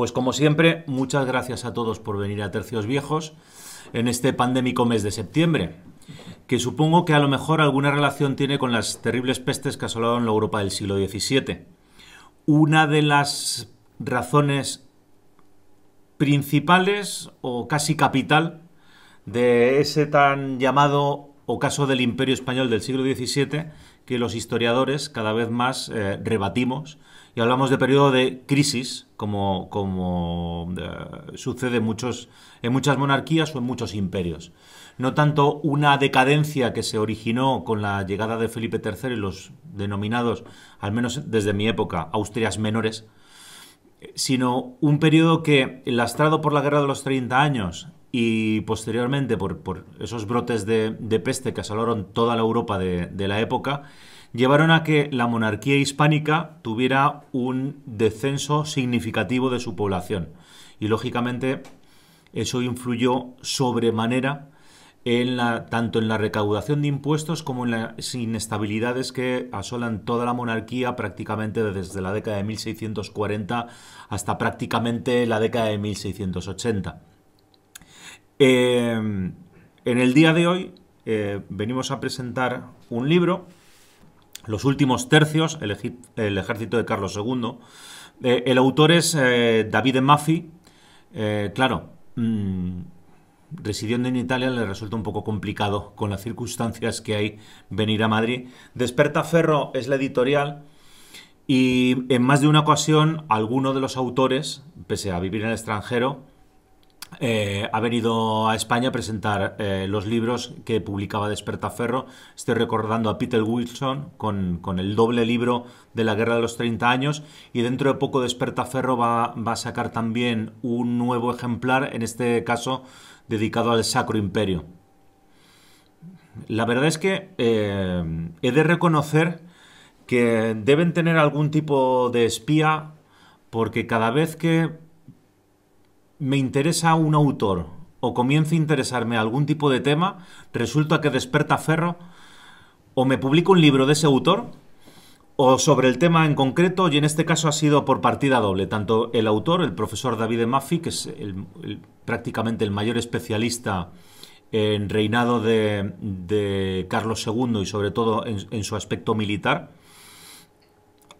Pues como siempre, muchas gracias a todos por venir a Tercios Viejos en este pandémico mes de septiembre, que supongo que a lo mejor alguna relación tiene con las terribles pestes que asolaron la Europa del siglo XVII. Una de las razones principales o casi capital de ese tan llamado ocaso del Imperio Español del siglo XVII que los historiadores cada vez más rebatimos y hablamos de periodo de crisis como sucede en muchas monarquías o en muchos imperios. No tanto una decadencia que se originó con la llegada de Felipe III y los denominados, al menos desde mi época, Austrias menores, sino un periodo que, lastrado por la Guerra de los 30 años y posteriormente por esos brotes de peste que asolaron toda la Europa de la época, llevaron a que la monarquía hispánica tuviera un descenso significativo de su población. Y lógicamente eso influyó sobremanera tanto en la recaudación de impuestos como en las inestabilidades que asolan toda la monarquía prácticamente desde la década de 1640 hasta prácticamente la década de 1680. En el día de hoy venimos a presentar un libro, Los últimos tercios, el ejército de Carlos II. El autor es David de Maffei. Residiendo en Italia le resulta un poco complicado con las circunstancias que hay venir a Madrid. Despertaferro es la editorial y en más de una ocasión alguno de los autores, pese a vivir en el extranjero, ha venido a España a presentar los libros que publicaba Despertaferro. Estoy recordando a Peter Wilson con el doble libro de la Guerra de los 30 años, y dentro de poco Despertaferro va a sacar también un nuevo ejemplar, en este caso dedicado al Sacro Imperio. La verdad es que he de reconocer que deben tener algún tipo de espía, porque cada vez que me interesa un autor o comienzo a interesarme algún tipo de tema, resulta que Despertaferro o me publica un libro de ese autor o sobre el tema en concreto, y en este caso ha sido por partida doble. Tanto el autor, el profesor David de Maffei, que es prácticamente el mayor especialista en reinado de Carlos II y sobre todo en su aspecto militar,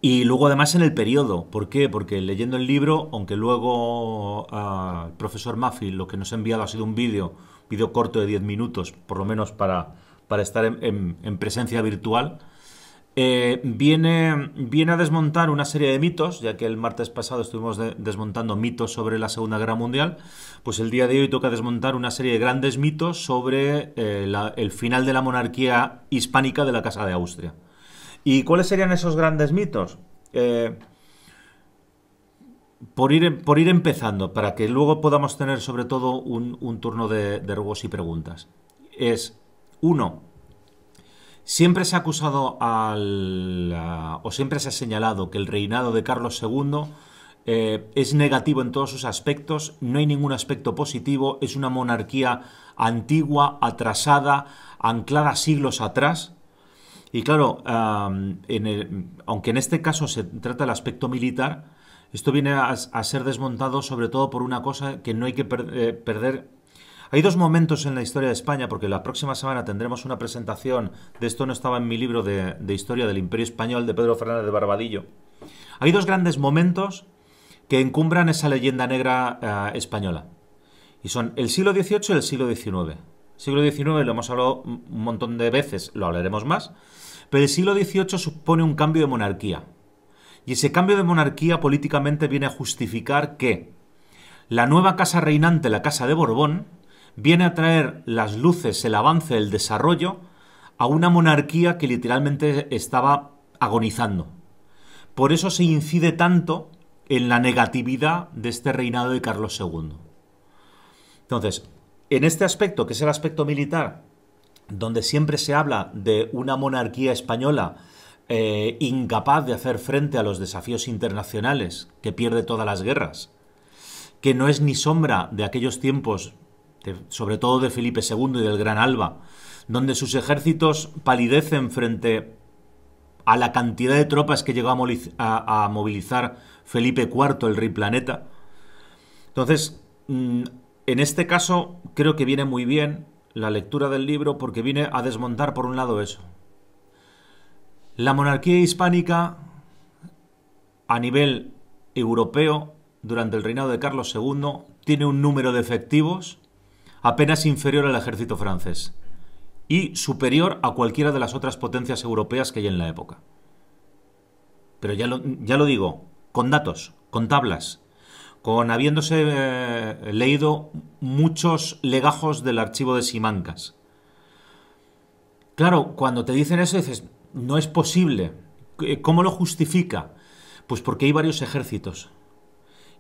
y luego además en el periodo. ¿Por qué? Porque leyendo el libro, aunque luego el profesor Maffei lo que nos ha enviado ha sido un vídeo corto de 10 minutos, por lo menos para estar en presencia virtual, viene a desmontar una serie de mitos, ya que el martes pasado estuvimos desmontando mitos sobre la Segunda Guerra Mundial. Pues el día de hoy toca desmontar una serie de grandes mitos sobre el final de la monarquía hispánica de la Casa de Austria. ¿Y cuáles serían esos grandes mitos? Por ir empezando, para que luego podamos tener sobre todo un turno de ruegos y preguntas. Uno, siempre se ha acusado o siempre se ha señalado que el reinado de Carlos II es negativo en todos sus aspectos, no hay ningún aspecto positivo, es una monarquía antigua, atrasada, anclada siglos atrás. Y claro, aunque en este caso se trata del aspecto militar, esto viene a ser desmontado sobre todo por una cosa que no hay que perder. Hay dos momentos en la historia de España, porque la próxima semana tendremos una presentación de esto, no estaba en mi libro de historia del Imperio Español de Pedro Fernández de Barbadillo. Hay dos grandes momentos que encumbran esa leyenda negra española, y son el siglo XVIII y el siglo XIX. El siglo XIX lo hemos hablado un montón de veces, lo hablaremos más, pero el siglo XVIII supone un cambio de monarquía. Y ese cambio de monarquía políticamente viene a justificar que la nueva casa reinante, la Casa de Borbón, viene a traer las luces, el avance, el desarrollo a una monarquía que literalmente estaba agonizando. Por eso se incide tanto en la negatividad de este reinado de Carlos II. Entonces, en este aspecto, que es el aspecto militar, donde siempre se habla de una monarquía española incapaz de hacer frente a los desafíos internacionales, que pierde todas las guerras, que no es ni sombra de aquellos tiempos, sobre todo de Felipe II y del Gran Alba, donde sus ejércitos palidecen frente a la cantidad de tropas que llegó a movilizar Felipe IV, el rey planeta, Entonces, en este caso, creo que viene muy bien la lectura del libro porque viene a desmontar, por un lado, eso. La monarquía hispánica, a nivel europeo, durante el reinado de Carlos II, tiene un número de efectivos apenas inferior al ejército francés y superior a cualquiera de las otras potencias europeas que hay en la época. Pero ya lo digo, con datos, con tablas, con habiéndose leído muchos legajos del archivo de Simancas. Claro, cuando te dicen eso dices, no es posible. ¿Cómo lo justifica? Pues porque hay varios ejércitos.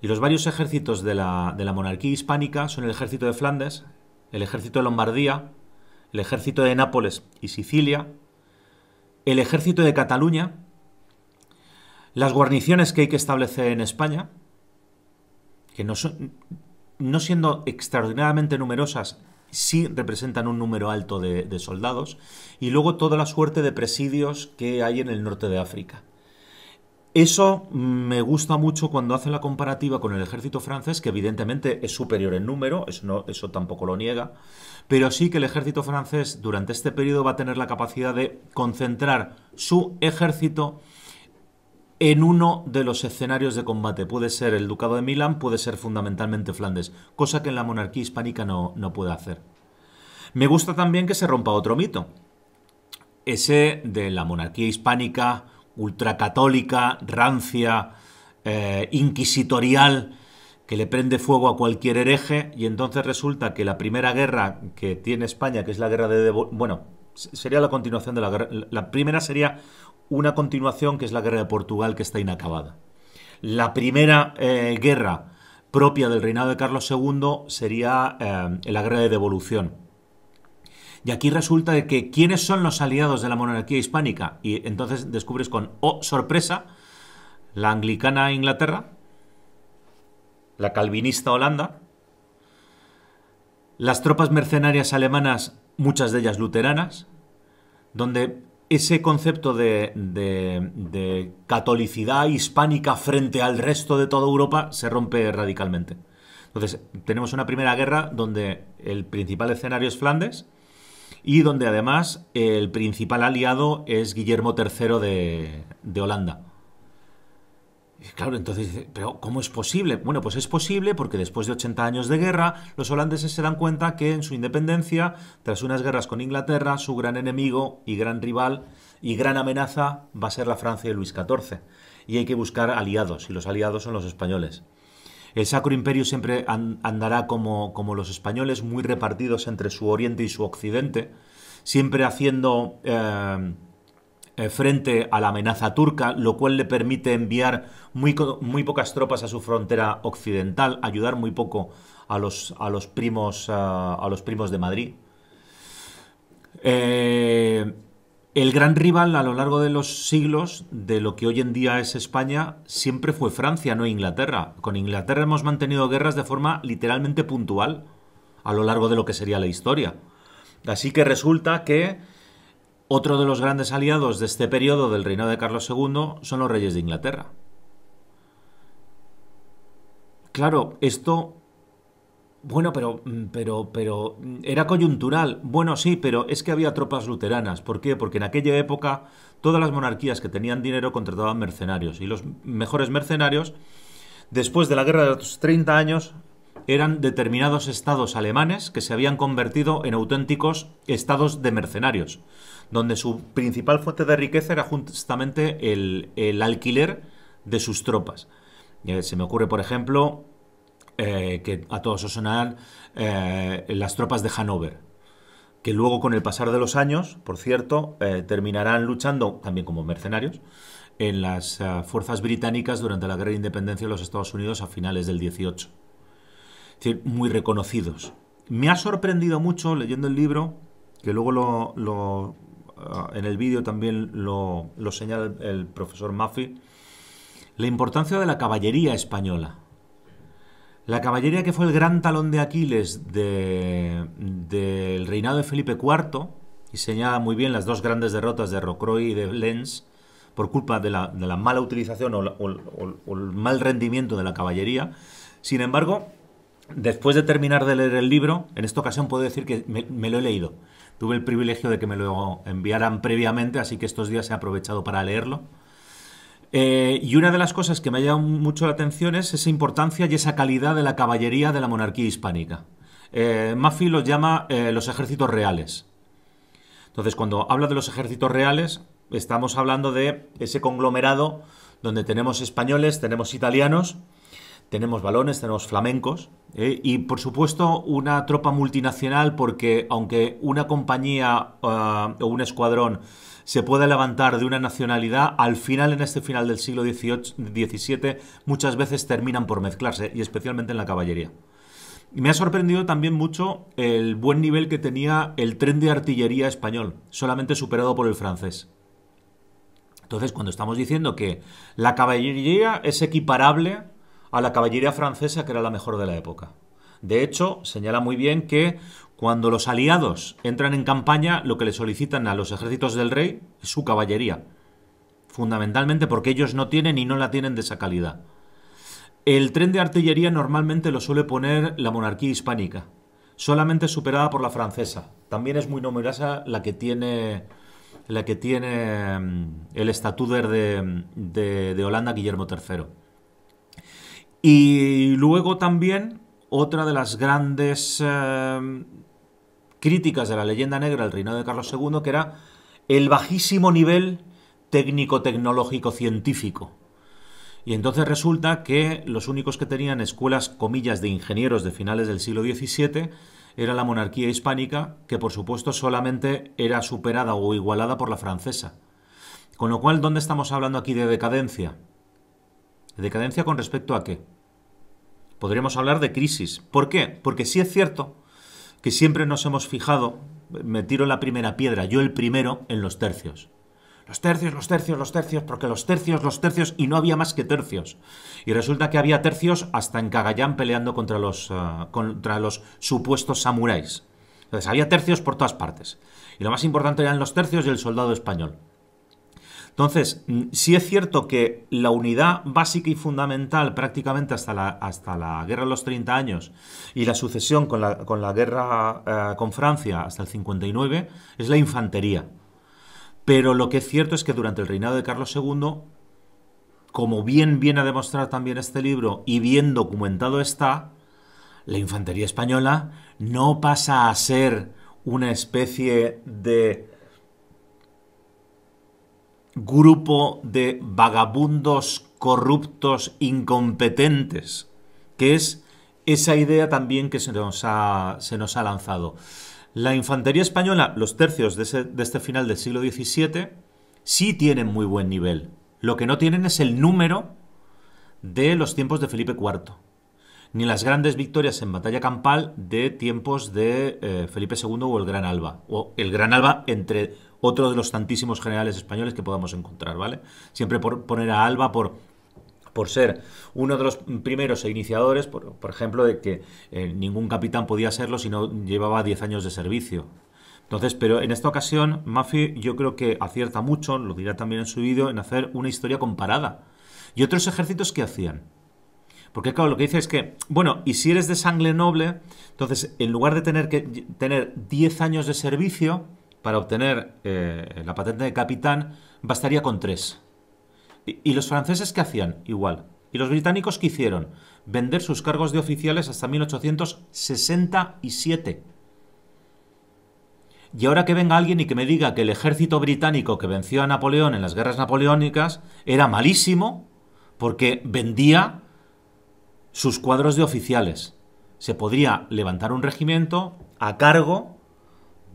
Y los varios ejércitos de la monarquía hispánica son el ejército de Flandes, el ejército de Lombardía, el ejército de Nápoles y Sicilia, el ejército de Cataluña, las guarniciones que hay que establecer en España, que no siendo extraordinariamente numerosas, sí representan un número alto de soldados, y luego toda la suerte de presidios que hay en el norte de África. Eso me gusta mucho cuando hace la comparativa con el ejército francés, que evidentemente es superior en número, eso tampoco lo niega, pero sí que el ejército francés durante este periodo va a tener la capacidad de concentrar su ejército en uno de los escenarios de combate. Puede ser el Ducado de Milán, puede ser fundamentalmente Flandes, cosa que en la monarquía hispánica no puede hacer. Me gusta también que se rompa otro mito, ese de la monarquía hispánica ultracatólica, rancia, inquisitorial, que le prende fuego a cualquier hereje, y entonces resulta que la primera guerra que tiene España, que es la guerra de bueno, sería la continuación de la guerra. La primera sería una continuación, que es la guerra de Portugal, que está inacabada. La primera guerra propia del reinado de Carlos II sería la guerra de devolución. Y aquí resulta de que ¿quiénes son los aliados de la monarquía hispánica? Y entonces descubres con, oh, sorpresa, la anglicana Inglaterra, la calvinista Holanda, las tropas mercenarias alemanas, muchas de ellas luteranas, donde ese concepto de catolicidad hispánica frente al resto de toda Europa se rompe radicalmente. Entonces, tenemos una primera guerra donde el principal escenario es Flandes, y donde además el principal aliado es Guillermo III de Holanda. Y claro, entonces, ¿pero cómo es posible? Bueno, pues es posible porque después de 80 años de guerra, los holandeses se dan cuenta que en su independencia, tras unas guerras con Inglaterra, su gran enemigo y gran rival y gran amenaza va a ser la Francia de Luis XIV. Y hay que buscar aliados, y los aliados son los españoles. El Sacro Imperio siempre andará como los españoles, muy repartidos entre su oriente y su occidente, siempre haciendo frente a la amenaza turca, lo cual le permite enviar muy pocas tropas a su frontera occidental, ayudar muy poco a los primos de Madrid. El gran rival a lo largo de los siglos de lo que hoy en día es España siempre fue Francia, no Inglaterra. Con Inglaterra hemos mantenido guerras de forma literalmente puntual a lo largo de lo que sería la historia. Así que resulta que otro de los grandes aliados de este periodo del reinado de Carlos II son los reyes de Inglaterra. Claro, esto... Bueno, pero era coyuntural. Bueno, sí, pero es que había tropas luteranas. ¿Por qué? Porque en aquella época todas las monarquías que tenían dinero contrataban mercenarios. Y los mejores mercenarios, después de la guerra de los 30 años, eran determinados estados alemanes que se habían convertido en auténticos estados de mercenarios, donde su principal fuente de riqueza era justamente el alquiler de sus tropas. Se me ocurre, por ejemplo... que a todos os sonarán las tropas de Hannover, que luego con el pasar de los años, por cierto, terminarán luchando también como mercenarios en las fuerzas británicas durante la guerra de independencia de los Estados Unidos a finales del 18. Es decir, muy reconocidos. Me ha sorprendido mucho leyendo el libro, que luego en el vídeo también lo señala el profesor Maffei, la importancia de la caballería española. La caballería, que fue el gran talón de Aquiles del reinado de Felipe IV, y señala muy bien las dos grandes derrotas de Rocroi y de Lens por culpa de la mala utilización o el mal rendimiento de la caballería. Sin embargo, Después de terminar de leer el libro, en esta ocasión puedo decir que me lo he leído. Tuve el privilegio de que me lo enviaran previamente, así que estos días he aprovechado para leerlo. Y una de las cosas que me ha llamado mucho la atención es esa importancia y esa calidad de la caballería de la monarquía hispánica. Maffei los llama los ejércitos reales. Entonces, cuando habla de los ejércitos reales, estamos hablando de ese conglomerado donde tenemos españoles, tenemos italianos, tenemos valones, tenemos flamencos y, por supuesto, una tropa multinacional porque, aunque una compañía o un escuadrón se pueda levantar de una nacionalidad, al final, en este final del siglo XVII, muchas veces terminan por mezclarse, y especialmente en la caballería. Y me ha sorprendido también mucho el buen nivel que tenía el tren de artillería español, solamente superado por el francés. Entonces, cuando estamos diciendo que la caballería es equiparable a la caballería francesa, que era la mejor de la época. De hecho, señala muy bien que cuando los aliados entran en campaña, lo que le solicitan a los ejércitos del rey es su caballería. Fundamentalmente porque ellos no tienen y no la tienen de esa calidad. El tren de artillería normalmente lo suele poner la monarquía hispánica, solamente superada por la francesa. También es muy numerosa la que tiene el estatuder de Holanda, Guillermo III. Y luego también otra de las grandes críticas de la leyenda negra del reinado de Carlos II, que era el bajísimo nivel técnico-tecnológico-científico. Y entonces resulta que los únicos que tenían escuelas, comillas, de ingenieros de finales del siglo XVII era la monarquía hispánica, que por supuesto solamente era superada o igualada por la francesa. Con lo cual, ¿dónde estamos hablando aquí de decadencia? ¿Decadencia con respecto a qué? Podríamos hablar de crisis. ¿Por qué? Porque sí es cierto que siempre nos hemos fijado, me tiro la primera piedra, yo el primero, en los tercios. Los tercios, porque los tercios, y no había más que tercios. Y resulta que había tercios hasta en Cagayán peleando contra los supuestos samuráis. Entonces había tercios por todas partes. Y lo más importante eran los tercios y el soldado español. Entonces, sí es cierto que la unidad básica y fundamental prácticamente hasta la Guerra de los 30 años y la sucesión con la guerra con Francia hasta el 59 es la infantería. Pero lo que es cierto es que durante el reinado de Carlos II, como bien viene a demostrar también este libro y bien documentado está, la infantería española no pasa a ser una especie de grupo de vagabundos corruptos incompetentes, que es esa idea también que se nos ha lanzado. La infantería española, los tercios de este final del siglo XVII, sí tienen muy buen nivel. Lo que no tienen es el número de los tiempos de Felipe IV, ni las grandes victorias en batalla campal de tiempos de Felipe II o el Gran Alba. O el Gran Alba entre otro de los tantísimos generales españoles que podamos encontrar, ¿vale? Siempre por poner a Alba por ser uno de los primeros e iniciadores, por ejemplo, de que ningún capitán podía serlo si no llevaba 10 años de servicio. Entonces, pero en esta ocasión, Maffei yo creo que acierta mucho, lo dirá también en su vídeo, en hacer una historia comparada. ¿Y otros ejércitos qué hacían? Porque claro, lo que dice es que, bueno, y si eres de sangre noble, entonces en lugar de tener 10 años de servicio para obtener la patente de capitán, bastaría con 3. ¿Y los franceses qué hacían? Igual. ¿Y los británicos qué hicieron? Vender sus cargos de oficiales hasta 1867. Y ahora que venga alguien y que me diga que el ejército británico que venció a Napoleón en las guerras napoleónicas era malísimo porque vendía sus cuadros de oficiales. Se podría levantar un regimiento a cargo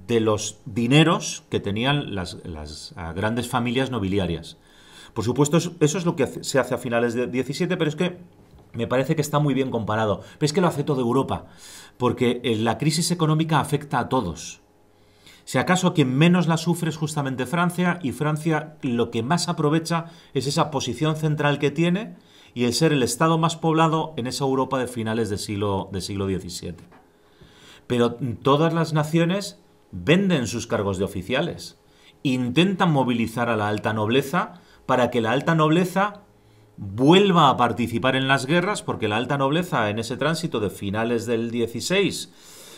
de los dineros que tenían las grandes familias nobiliarias. Por supuesto, eso es lo que se hace a finales de 17, pero es que me parece que está muy bien comparado. Pero es que lo hace toda Europa, porque la crisis económica afecta a todos. Si acaso quien menos la sufre es justamente Francia, y Francia lo que más aprovecha es esa posición central que tiene y el ser el estado más poblado en esa Europa de finales del siglo XVII. Pero todas las naciones venden sus cargos de oficiales, intentan movilizar a la alta nobleza para que la alta nobleza vuelva a participar en las guerras, porque la alta nobleza en ese tránsito de finales del 16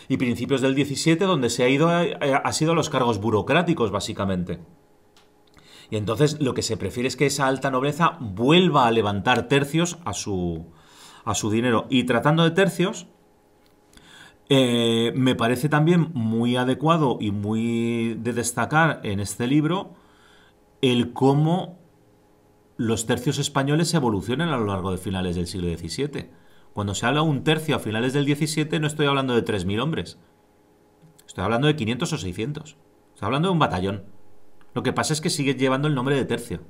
y principios del 17, donde se ha ido ha sido a los cargos burocráticos, básicamente. Y entonces lo que se prefiere es que esa alta nobleza vuelva a levantar tercios a su dinero. Y tratando de tercios, me parece también muy adecuado y muy de destacar en este libro el cómo los tercios españoles evolucionan a lo largo de finales del siglo XVII. Cuando se habla de un tercio a finales del XVII no estoy hablando de 3.000 hombres. Estoy hablando de 500 o 600. Estoy hablando de un batallón. Lo que pasa es que sigue llevando el nombre de tercio.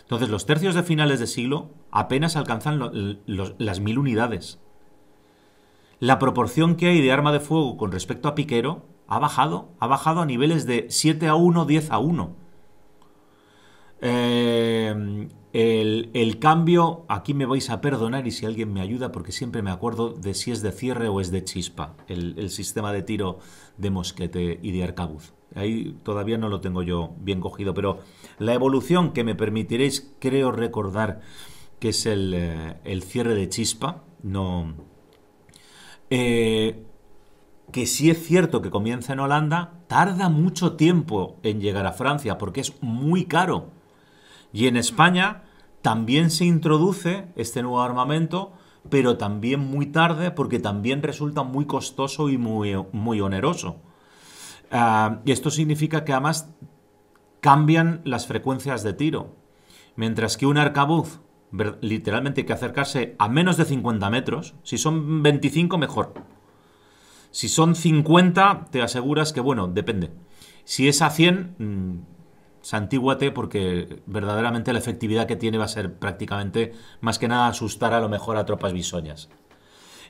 Entonces los tercios de finales de siglo apenas alcanzan las 1.000 unidades. La proporción que hay de arma de fuego con respecto a piquero ha bajado a niveles de 7-1, 10-1. El cambio, aquí me vais a perdonar y si alguien me ayuda, porque siempre me acuerdo de si es de cierre o es de chispa, el sistema de tiro de mosquete y de arcabuz. Ahí todavía no lo tengo yo bien cogido, pero la evolución que me permitiréis, creo recordar que es el cierre de chispa, no... que sí es cierto que comienza en Holanda, tarda mucho tiempo en llegar a Francia porque es muy caro. Y en España también se introduce este nuevo armamento, pero también muy tarde porque también resulta muy costoso y muy oneroso. Y esto significa que además cambian las frecuencias de tiro. Mientras que un arcabuz, literalmente hay que acercarse a menos de 50 metros. Si son 25, mejor. Si son 50, te aseguras que, bueno, depende. Si es a 100, santíguate porque verdaderamente la efectividad que tiene va a ser prácticamente, más que nada, asustar a lo mejor a tropas bisoñas.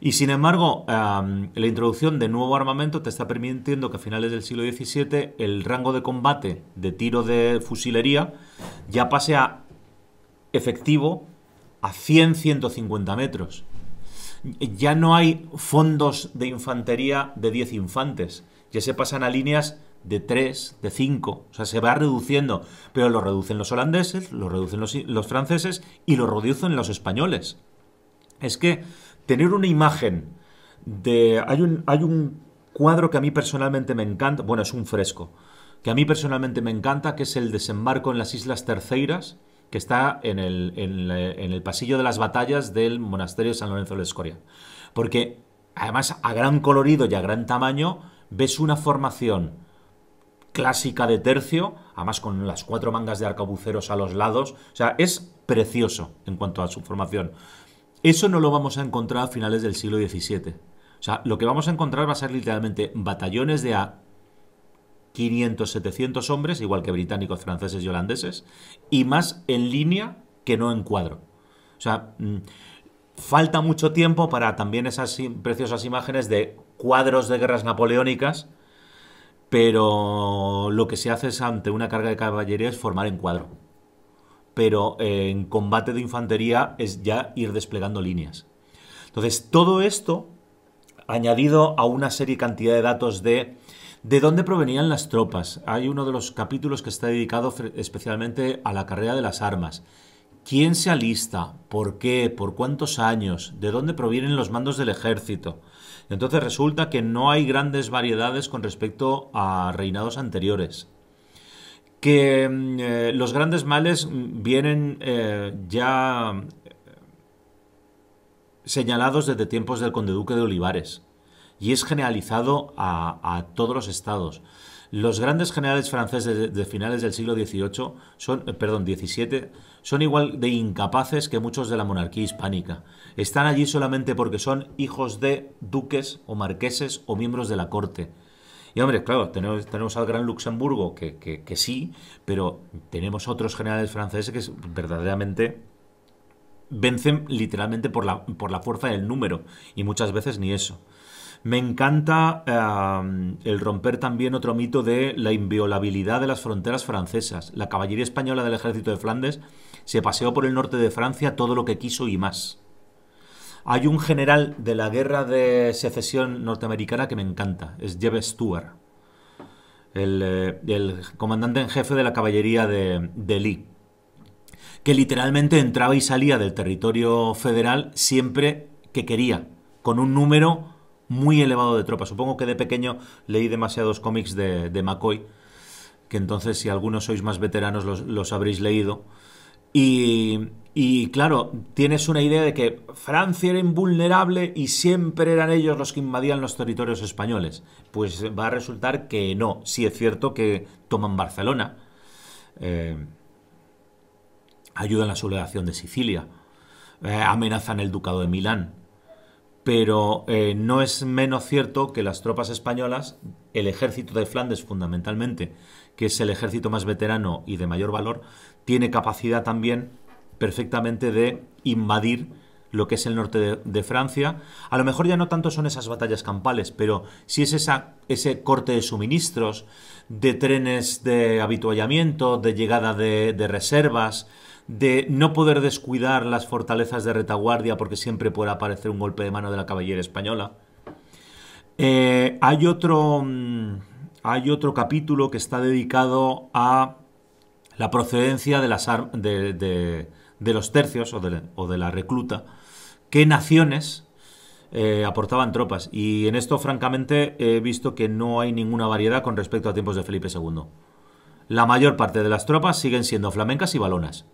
Y sin embargo, la introducción de nuevo armamento te está permitiendo que a finales del siglo XVII el rango de combate de tiro de fusilería ya pase a efectivo a 100-150 metros. Ya no hay fondos de infantería de 10 infantes, ya se pasan a líneas de 3, de 5, o sea, se va reduciendo, pero lo reducen los holandeses, lo reducen los franceses y lo reducen los españoles. Es que tener una imagen de... Hay un cuadro que a mí personalmente me encanta, bueno, es un fresco, que a mí personalmente me encanta, que es el desembarco en las Islas Terceiras, que está en el pasillo de las batallas del monasterio de San Lorenzo del Escorial. Porque, además, a gran colorido y a gran tamaño, ves una formación clásica de tercio, además con las 4 mangas de arcabuceros a los lados. O sea, es precioso en cuanto a su formación. Eso no lo vamos a encontrar a finales del siglo XVII. O sea, lo que vamos a encontrar va a ser literalmente batallones de a 500, 700 hombres, igual que británicos, franceses y holandeses, y más en línea que no en cuadro. O sea, falta mucho tiempo para también esas preciosas imágenes de cuadros de guerras napoleónicas, pero lo que se hace es ante una carga de caballería es formar en cuadro. Pero en combate de infantería es ya ir desplegando líneas. Entonces, todo esto, añadido a una serie y cantidad de datos de dónde provenían las tropas. Hay uno de los capítulos que está dedicado especialmente a la carrera de las armas. ¿Quién se alista? ¿Por qué? ¿Por cuántos años? ¿De dónde provienen los mandos del ejército? Entonces resulta que no hay grandes variedades con respecto a reinados anteriores. Que los grandes males vienen ya señalados desde tiempos del conde duque de Olivares y es generalizado a todos los estados. Los grandes generales franceses de finales del siglo XVII son igual de incapaces que muchos de la monarquía hispánica. Están allí solamente porque son hijos de duques o marqueses o miembros de la corte. Y hombre, claro, tenemos al Gran Luxemburgo, que sí, pero tenemos otros generales franceses que verdaderamente vencen literalmente por la fuerza del número, y muchas veces ni eso. Me encanta el romper también otro mito de la inviolabilidad de las fronteras francesas. La caballería española del ejército de Flandes se paseó por el norte de Francia todo lo que quiso y más. Hay un general de la guerra de secesión norteamericana que me encanta, es Jeb Stuart, el comandante en jefe de la caballería de Lee, que literalmente entraba y salía del territorio federal siempre que quería, con un número muy elevado de tropas. Supongo que de pequeño leí demasiados cómics de McCoy, que entonces si algunos sois más veteranos los habréis leído. Y claro, tienes una idea de que Francia era invulnerable y siempre eran ellos los que invadían los territorios españoles. Pues va a resultar que no. Sí es cierto que toman Barcelona, ayudan a la sublevación de Sicilia, amenazan el ducado de Milán. Pero no es menos cierto que las tropas españolas, el ejército de Flandes fundamentalmente, que es el ejército más veterano y de mayor valor, tiene capacidad también perfectamente de invadir lo que es el norte de Francia. A lo mejor ya no tanto son esas batallas campales, pero sí es ese corte de suministros, de trenes de habituallamiento, de llegada de reservas, de no poder descuidar las fortalezas de retaguardia porque siempre puede aparecer un golpe de mano de la caballería española. Hay otro capítulo que está dedicado a la procedencia de los tercios o de la recluta, qué naciones aportaban tropas. Y en esto, francamente, he visto que no hay ninguna variedad con respecto a tiempos de Felipe II. La mayor parte de las tropas siguen siendo flamencas y valonas.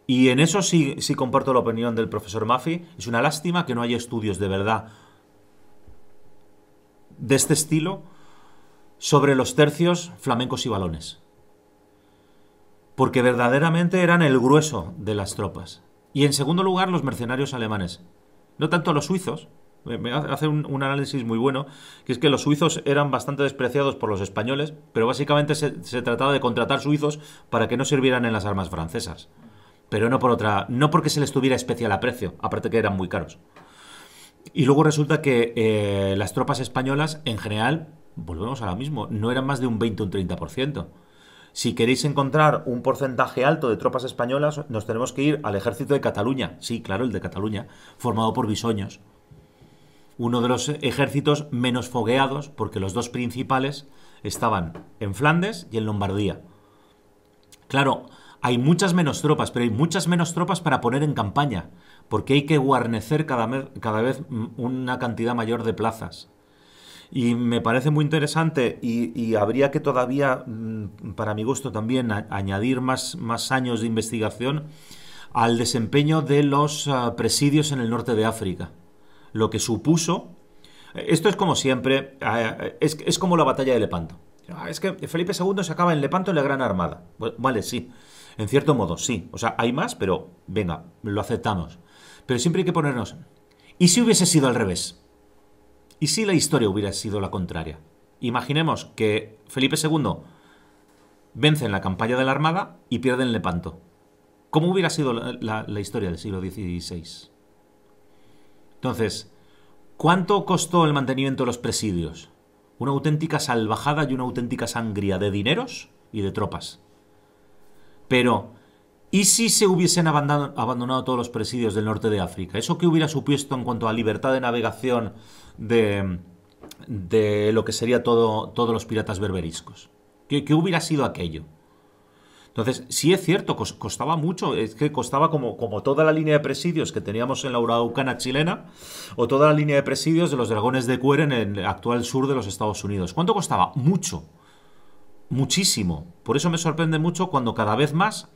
Y en eso sí comparto la opinión del profesor Maffei. Es una lástima que no haya estudios de verdad de este estilo sobre los tercios flamencos y valones. Porque verdaderamente eran el grueso de las tropas. Y en segundo lugar, los mercenarios alemanes. No tanto los suizos. Me hace un análisis muy bueno, que es que los suizos eran bastante despreciados por los españoles, pero básicamente se trataba de contratar suizos para que no sirvieran en las armas francesas. Pero no porque se les tuviera especial aprecio, aparte que eran muy caros. Y luego resulta que las tropas españolas, en general, volvemos a lo mismo, no eran más de un 20 o un 30%. Si queréis encontrar un porcentaje alto de tropas españolas, nos tenemos que ir al ejército de Cataluña. Sí, claro, el de Cataluña, formado por bisoños. Uno de los ejércitos menos fogueados, porque los dos principales estaban en Flandes y en Lombardía. Claro, hay muchas menos tropas, pero hay muchas menos tropas para poner en campaña, porque hay que guarnecer cada vez una cantidad mayor de plazas. Y me parece muy interesante y habría que todavía, para mi gusto también, añadir más años de investigación al desempeño de los presidios en el norte de África. Lo que supuso... Esto es como siempre, es como la batalla de Lepanto. Es que Felipe II se acaba en Lepanto en la Gran Armada. Vale, sí. En cierto modo, sí. O sea, hay más, pero venga, lo aceptamos. Pero siempre hay que ponernos... ¿Y si hubiese sido al revés? ¿Y si la historia hubiera sido la contraria? Imaginemos que Felipe II vence en la campaña de la Armada y pierde en Lepanto. ¿Cómo hubiera sido la historia del siglo XVI? Entonces, ¿cuánto costó el mantenimiento de los presidios? Una auténtica salvajada y una auténtica sangría de dineros y de tropas. Pero, ¿y si se hubiesen abandonado todos los presidios del norte de África? ¿Eso qué hubiera supuesto en cuanto a libertad de navegación de lo que sería todos los piratas berberiscos? ¿Qué hubiera sido aquello? Entonces, sí es cierto, costaba mucho, es que costaba como toda la línea de presidios que teníamos en la Araucana chilena o toda la línea de presidios de los dragones de Cuer en el actual sur de los Estados Unidos. ¿Cuánto costaba? Mucho, muchísimo. Por eso me sorprende mucho cuando cada vez más,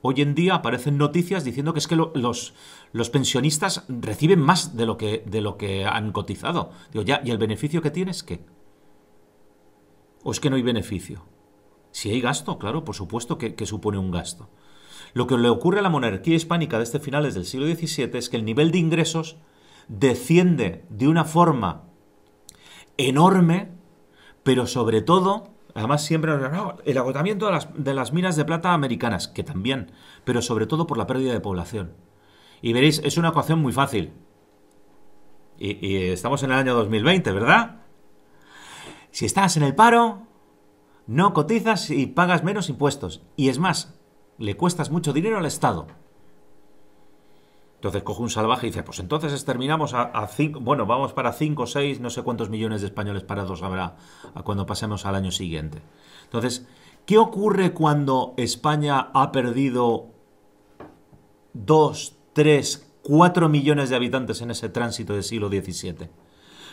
hoy en día, aparecen noticias diciendo que es que los pensionistas reciben más de lo que han cotizado. Digo, ya, ¿y el beneficio que tienes qué? ¿O es que no hay beneficio? Si hay gasto, claro, por supuesto que supone un gasto. Lo que le ocurre a la monarquía hispánica de este finales del siglo XVII es que el nivel de ingresos desciende de una forma enorme, pero sobre todo, además siempre el agotamiento de las minas de plata americanas, que también, pero sobre todo por la pérdida de población. Y veréis, es una ecuación muy fácil. Y estamos en el año 2020, ¿verdad? Si estás en el paro... no cotizas y pagas menos impuestos. Y es más, le cuestas mucho dinero al Estado. Entonces coge un salvaje y dice, pues entonces exterminamos a 5, bueno, vamos para 5 o 6, no sé cuántos millones de españoles parados habrá cuando pasemos al año siguiente. Entonces, ¿qué ocurre cuando España ha perdido 2, 3, 4 millones de habitantes en ese tránsito del siglo XVII.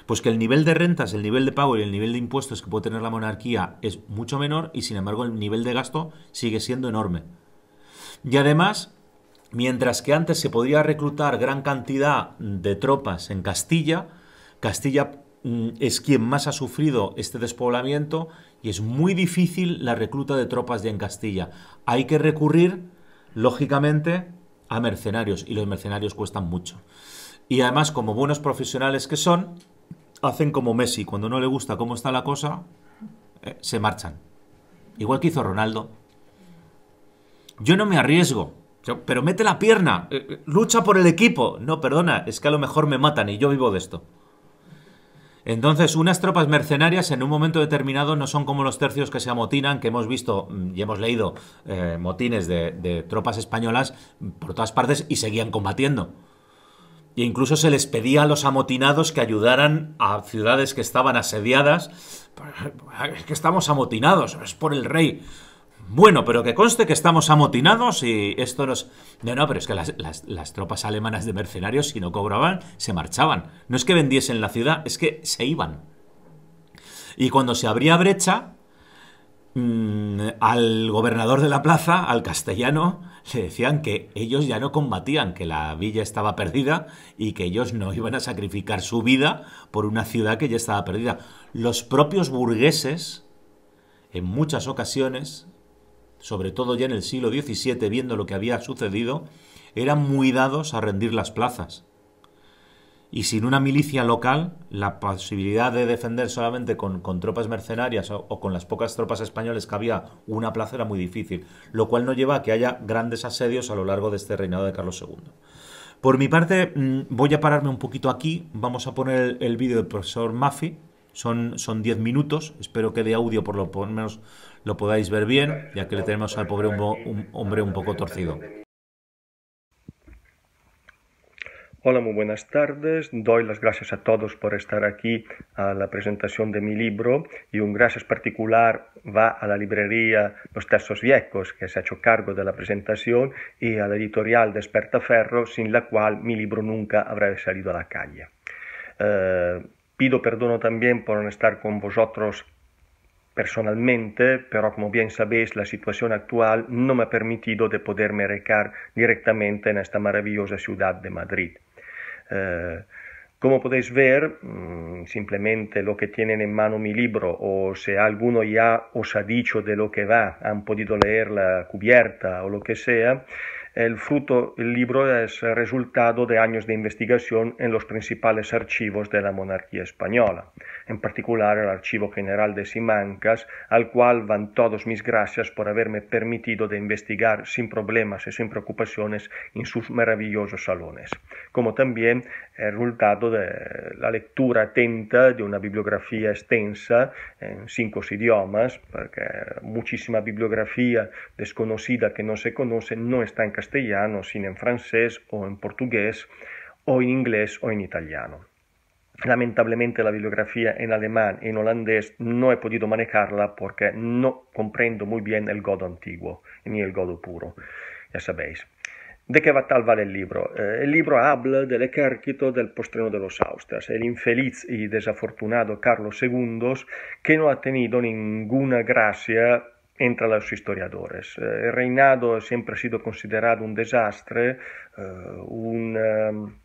Pues que el nivel de rentas, el nivel de pago y el nivel de impuestos que puede tener la monarquía es mucho menor y sin embargo el nivel de gasto sigue siendo enorme. Y además, mientras que antes se podía reclutar gran cantidad de tropas en Castilla, Castilla es quien más ha sufrido este despoblamiento y es muy difícil la recluta de tropas ya en Castilla. Hay que recurrir, lógicamente, a mercenarios y los mercenarios cuestan mucho. Y además, como buenos profesionales que son, hacen como Messi, cuando no le gusta cómo está la cosa, se marchan. Igual que hizo Ronaldo. Yo no me arriesgo, pero mete la pierna, lucha por el equipo. No, perdona, es que a lo mejor me matan y yo vivo de esto. Entonces, unas tropas mercenarias en un momento determinado no son como los tercios que se amotinan, que hemos visto y hemos leído motines de tropas españolas por todas partes y seguían combatiendo. E incluso se les pedía a los amotinados que ayudaran a ciudades que estaban asediadas. Es que estamos amotinados, es por el rey. Bueno, pero que conste que estamos amotinados y esto nos... No, pero es que las tropas alemanas de mercenarios, si no cobraban, se marchaban. No es que vendiesen la ciudad, es que se iban. Y cuando se abría brecha, al gobernador de la plaza, al castellano, le decían que ellos ya no combatían, que la villa estaba perdida y que ellos no iban a sacrificar su vida por una ciudad que ya estaba perdida. Los propios burgueses, en muchas ocasiones, sobre todo ya en el siglo XVII, viendo lo que había sucedido, eran muy dados a rendir las plazas. Y sin una milicia local, la posibilidad de defender solamente con tropas mercenarias o con las pocas tropas españoles que había una plaza era muy difícil, lo cual no lleva a que haya grandes asedios a lo largo de este reinado de Carlos II. Por mi parte, voy a pararme un poquito aquí, vamos a poner el vídeo del profesor Maffei, son 10 minutos, espero que de audio por lo menos lo podáis ver bien, ya que le tenemos al pobre hombre un poco torcido. Hola, muy buenas tardes. Doy las gracias a todos por estar aquí a la presentación de mi libro y un gracias particular va a la librería Los Textos Viejos, que se ha hecho cargo de la presentación, y a la editorial Despertaferro, sin la cual mi libro nunca habría salido a la calle. Pido perdón también por no estar con vosotros personalmente, pero como bien sabéis, la situación actual no me ha permitido de poderme recar directamente en esta maravillosa ciudad de Madrid. Como podéis ver, simplemente lo que tienen en mano mi libro, o si alguno ya os ha dicho de lo que va, han podido leer la cubierta o lo que sea, el libro es el resultado de años de investigación en los principales archivos de la monarquía española, en particular el Archivo General de Simancas, al cual van todas mis gracias por haberme permitido de investigar sin problemas y sin preocupaciones en sus maravillosos salones, como también el resultado de la lectura atenta de una bibliografía extensa en 5 idiomas, porque muchísima bibliografía desconocida que no se conoce no está en castellano, sino en francés o en portugués o en inglés o en italiano. Lamentablemente la bibliografía en alemán y en holandés no he podido manejarla porque no comprendo muy bien el godo antiguo ni el godo puro, ya sabéis. ¿De qué tal vale el libro? El libro habla del ejército del postrero de los Austrias, el infeliz y desafortunado Carlos II, que no ha tenido ninguna gracia entre los historiadores. El reinado siempre ha sido considerado un desastre, un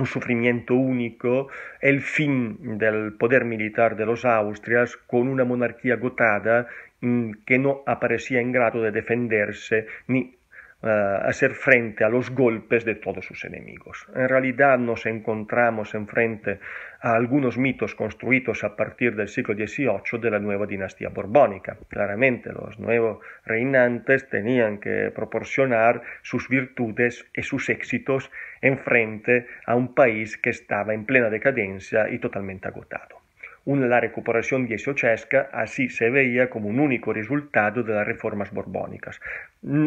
sufrimiento único, el fin del poder militar de los Austrias con una monarquía agotada que no aparecía en grado de defenderse ni hacer frente a los golpes de todos sus enemigos. En realidad nos encontramos enfrente a algunos mitos construidos a partir del siglo XVIII de la nueva dinastía borbónica. Claramente los nuevos reinantes tenían que proporcionar sus virtudes y sus éxitos en frente a un país que estaba en plena decadencia y totalmente agotado. La recuperación dieciochesca así se veía como un único resultado de las reformas borbónicas.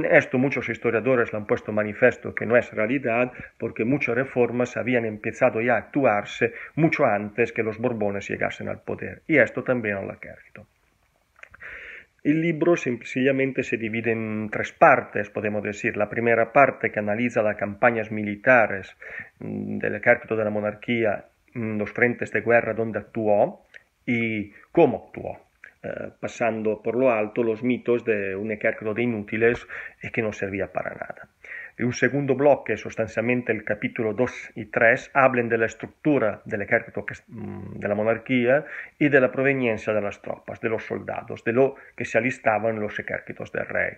Esto muchos historiadores lo han puesto manifiesto que no es realidad, porque muchas reformas habían empezado ya a actuarse mucho antes que los Borbones llegasen al poder, y esto también al ejército. El libro sencillamente se divide en tres partes, podemos decir. La primera parte que analiza las campañas militares del ejército de la monarquía en los frentes de guerra donde actuó y cómo actuó, pasando por lo alto los mitos de un ejército de inútiles y que no servía para nada. En un segundo bloque, sustancialmente el capítulo 2 y 3, hablan de la estructura del ejército de la monarquía y de la proveniencia de las tropas, de los soldados, de lo que se alistaban en los ejércitos del rey.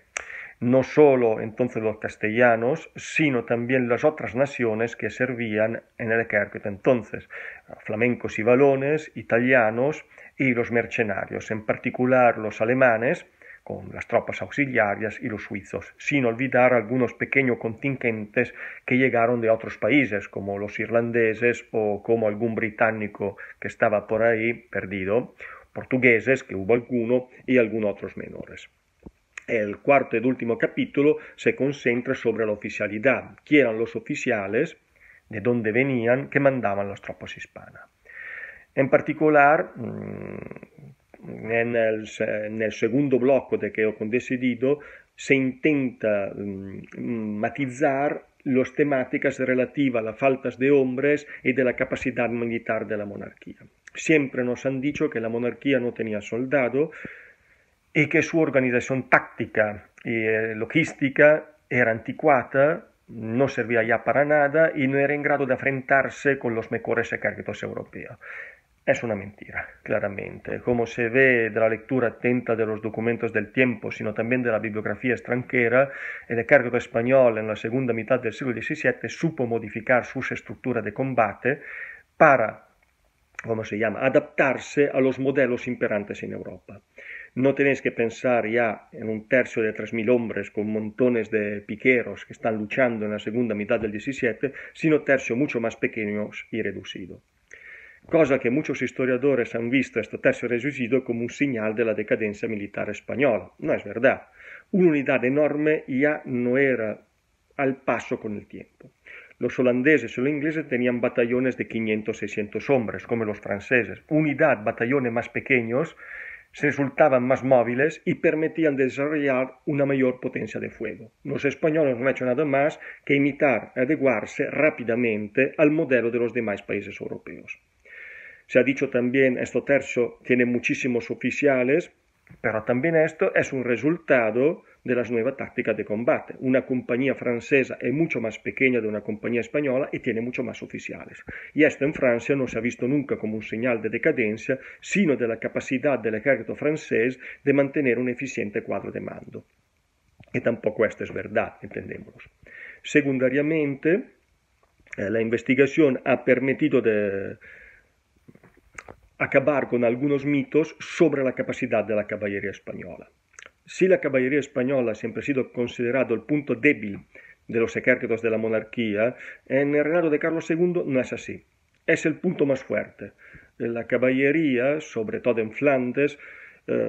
No solo entonces los castellanos, sino también las otras naciones que servían en el ejército entonces, flamencos y valones, italianos y los mercenarios, en particular los alemanes, con las tropas auxiliares y los suizos, sin olvidar algunos pequeños contingentes que llegaron de otros países, como los irlandeses o como algún británico que estaba por ahí perdido, portugueses, que hubo alguno, y algunos otros menores. El cuarto y último capítulo se concentra sobre la oficialidad, quién eran los oficiales, de dónde venían, que mandaban las tropas hispanas. En particular, en el segundo bloque de que he decidido, se intenta matizar las temáticas relativas a las faltas de hombres y de la capacidad militar de la monarquía. Siempre nos han dicho que la monarquía no tenía soldado y que su organización táctica y logística era anticuada, no servía ya para nada y no era en grado de enfrentarse con los mejores ejércitos europeos. Es una mentira, claramente. Como se ve de la lectura atenta de los documentos del tiempo, sino también de la bibliografía extranjera, el ejército español en la segunda mitad del siglo XVII supo modificar sus estructuras de combate para, ¿cómo se llama?, adaptarse a los modelos imperantes en Europa. No tenéis que pensar ya en un tercio de 3.000 hombres con montones de piqueros que están luchando en la segunda mitad del XVII, sino tercios mucho más pequeños y reducidos. Cosa que muchos historiadores han visto este tercio reducido como un señal de la decadencia militar española. No es verdad. Una unidad enorme ya no era al paso con el tiempo. Los holandeses y los ingleses tenían batallones de 500-600 hombres, como los franceses. Batallones más pequeños resultaban más móviles y permitían desarrollar una mayor potencia de fuego. Los españoles no han hecho nada más que imitar y adecuarse rápidamente al modelo de los demás países europeos. Se ha dicho también, este tercio tiene muchísimos oficiales, pero también esto es un resultado de las nuevas tácticas de combate. Una compañía francesa es mucho más pequeña de una compañía española y tiene mucho más oficiales. Y esto en Francia no se ha visto nunca como un señal de decadencia, sino de la capacidad del ejército francés de mantener un eficiente cuadro de mando. Y tampoco esto es verdad, entendémoslo. Secundariamente, la investigación ha permitido de acabar con algunos mitos sobre la capacidad de la caballería española. Si la caballería española siempre ha sido considerado el punto débil de los ejércitos de la monarquía, en el reinado de Carlos II no es así. Es el punto más fuerte. La caballería, sobre todo en Flandes,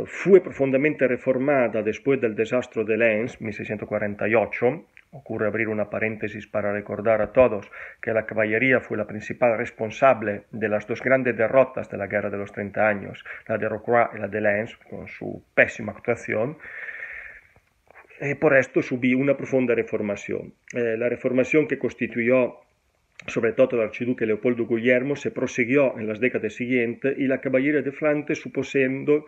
fue profundamente reformada después del desastre de Lens, 1648. Ocurre abrir una paréntesis para recordar a todos que la caballería fue la principal responsable de las dos grandes derrotas de la Guerra de los 30 años, la de Rocroi y la de Lens, con su pésima actuación. Por esto subí una profunda reformación. La reformación que constituyó sobre todo el archiduque Leopoldo Guillermo se prosiguió en las décadas siguientes y la caballería de Flandes supo siendo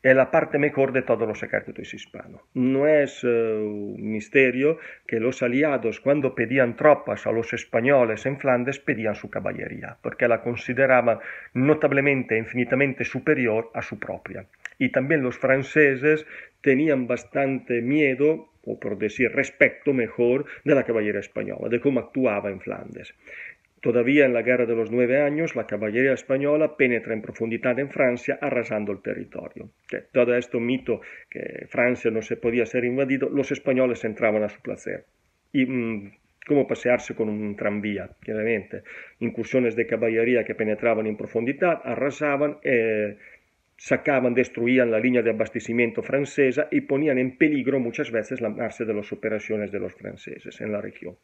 la parte mejor de todos los ejércitos hispanos. No es un misterio que los aliados cuando pedían tropas a los españoles en Flandes pedían su caballería, porque la consideraban notablemente, infinitamente superior a su propia. Y también los franceses tenían bastante miedo, o por decir respeto mejor, de la caballería española, de cómo actuaba en Flandes. Todavía en la Guerra de los 9 años, la caballería española penetra en profundidad en Francia, arrasando el territorio. Todo este mito que Francia no se podía ser invadido, los españoles entraban a su placer. Y como pasearse con un tranvía, claramente. Incursiones de caballería que penetraban en profundidad, arrasaban, sacaban, destruían la línea de abastecimiento francesa y ponían en peligro muchas veces la marcha de las operaciones de los franceses en la región.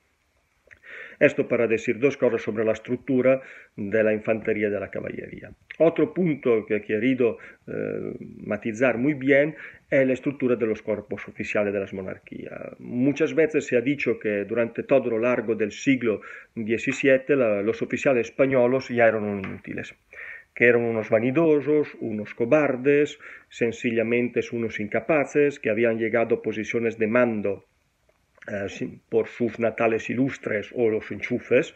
Esto para decir dos cosas sobre la estructura de la infantería y de la caballería. Otro punto que he querido matizar muy bien es la estructura de los cuerpos oficiales de las monarquías. Muchas veces se ha dicho que durante todo lo largo del siglo XVII los oficiales españoles ya eran inútiles, que eran unos vanidosos, unos cobardes, sencillamente unos incapaces, que habían llegado a posiciones de mando por sus natales ilustres o los enchufes,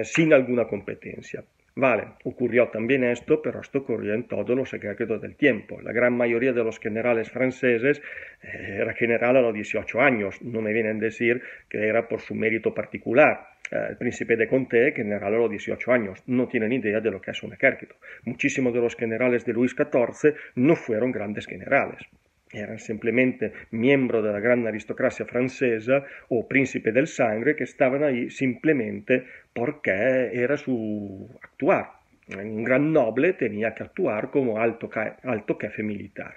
sin alguna competencia. Vale, ocurrió también esto, pero esto ocurrió en todos los ejércitos del tiempo. La gran mayoría de los generales franceses era general a los 18 años. No me vienen a decir que era por su mérito particular. El príncipe de Conté, general a los 18 años, no tienen idea de lo que es un ejército. Muchísimos de los generales de Luis XIV no fueron grandes generales. Eran simplemente miembros de la gran aristocracia francesa o príncipe del sangre que estaban ahí simplemente porque era su actuar. Un gran noble tenía que actuar como alto jefe militar.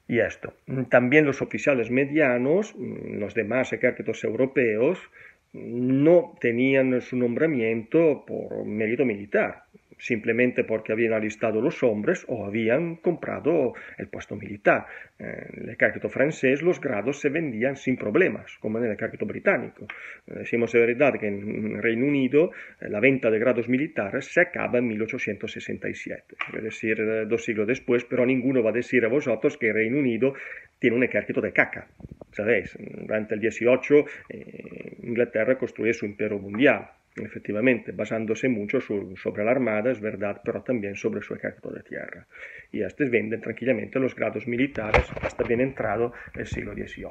Y esto. También los oficiales medianos, los demás ejércitos europeos, no tenían su nombramiento por mérito militar, simplemente porque habían alistado los hombres o habían comprado el puesto militar. En el ejército francés los grados se vendían sin problemas, como en el ejército británico. Decimos de verdad que en Reino Unido la venta de grados militares se acaba en 1867, es decir, 2 siglos después, pero ninguno va a decir a vosotros que el Reino Unido tiene un ejército de caca. ¿Sabéis? Durante el 18 Inglaterra construye su imperio mundial, efectivamente, basándose mucho sobre la armada, es verdad, pero también sobre su ejército de tierra. Y estos venden tranquilamente los grados militares hasta bien entrado el siglo XVIII.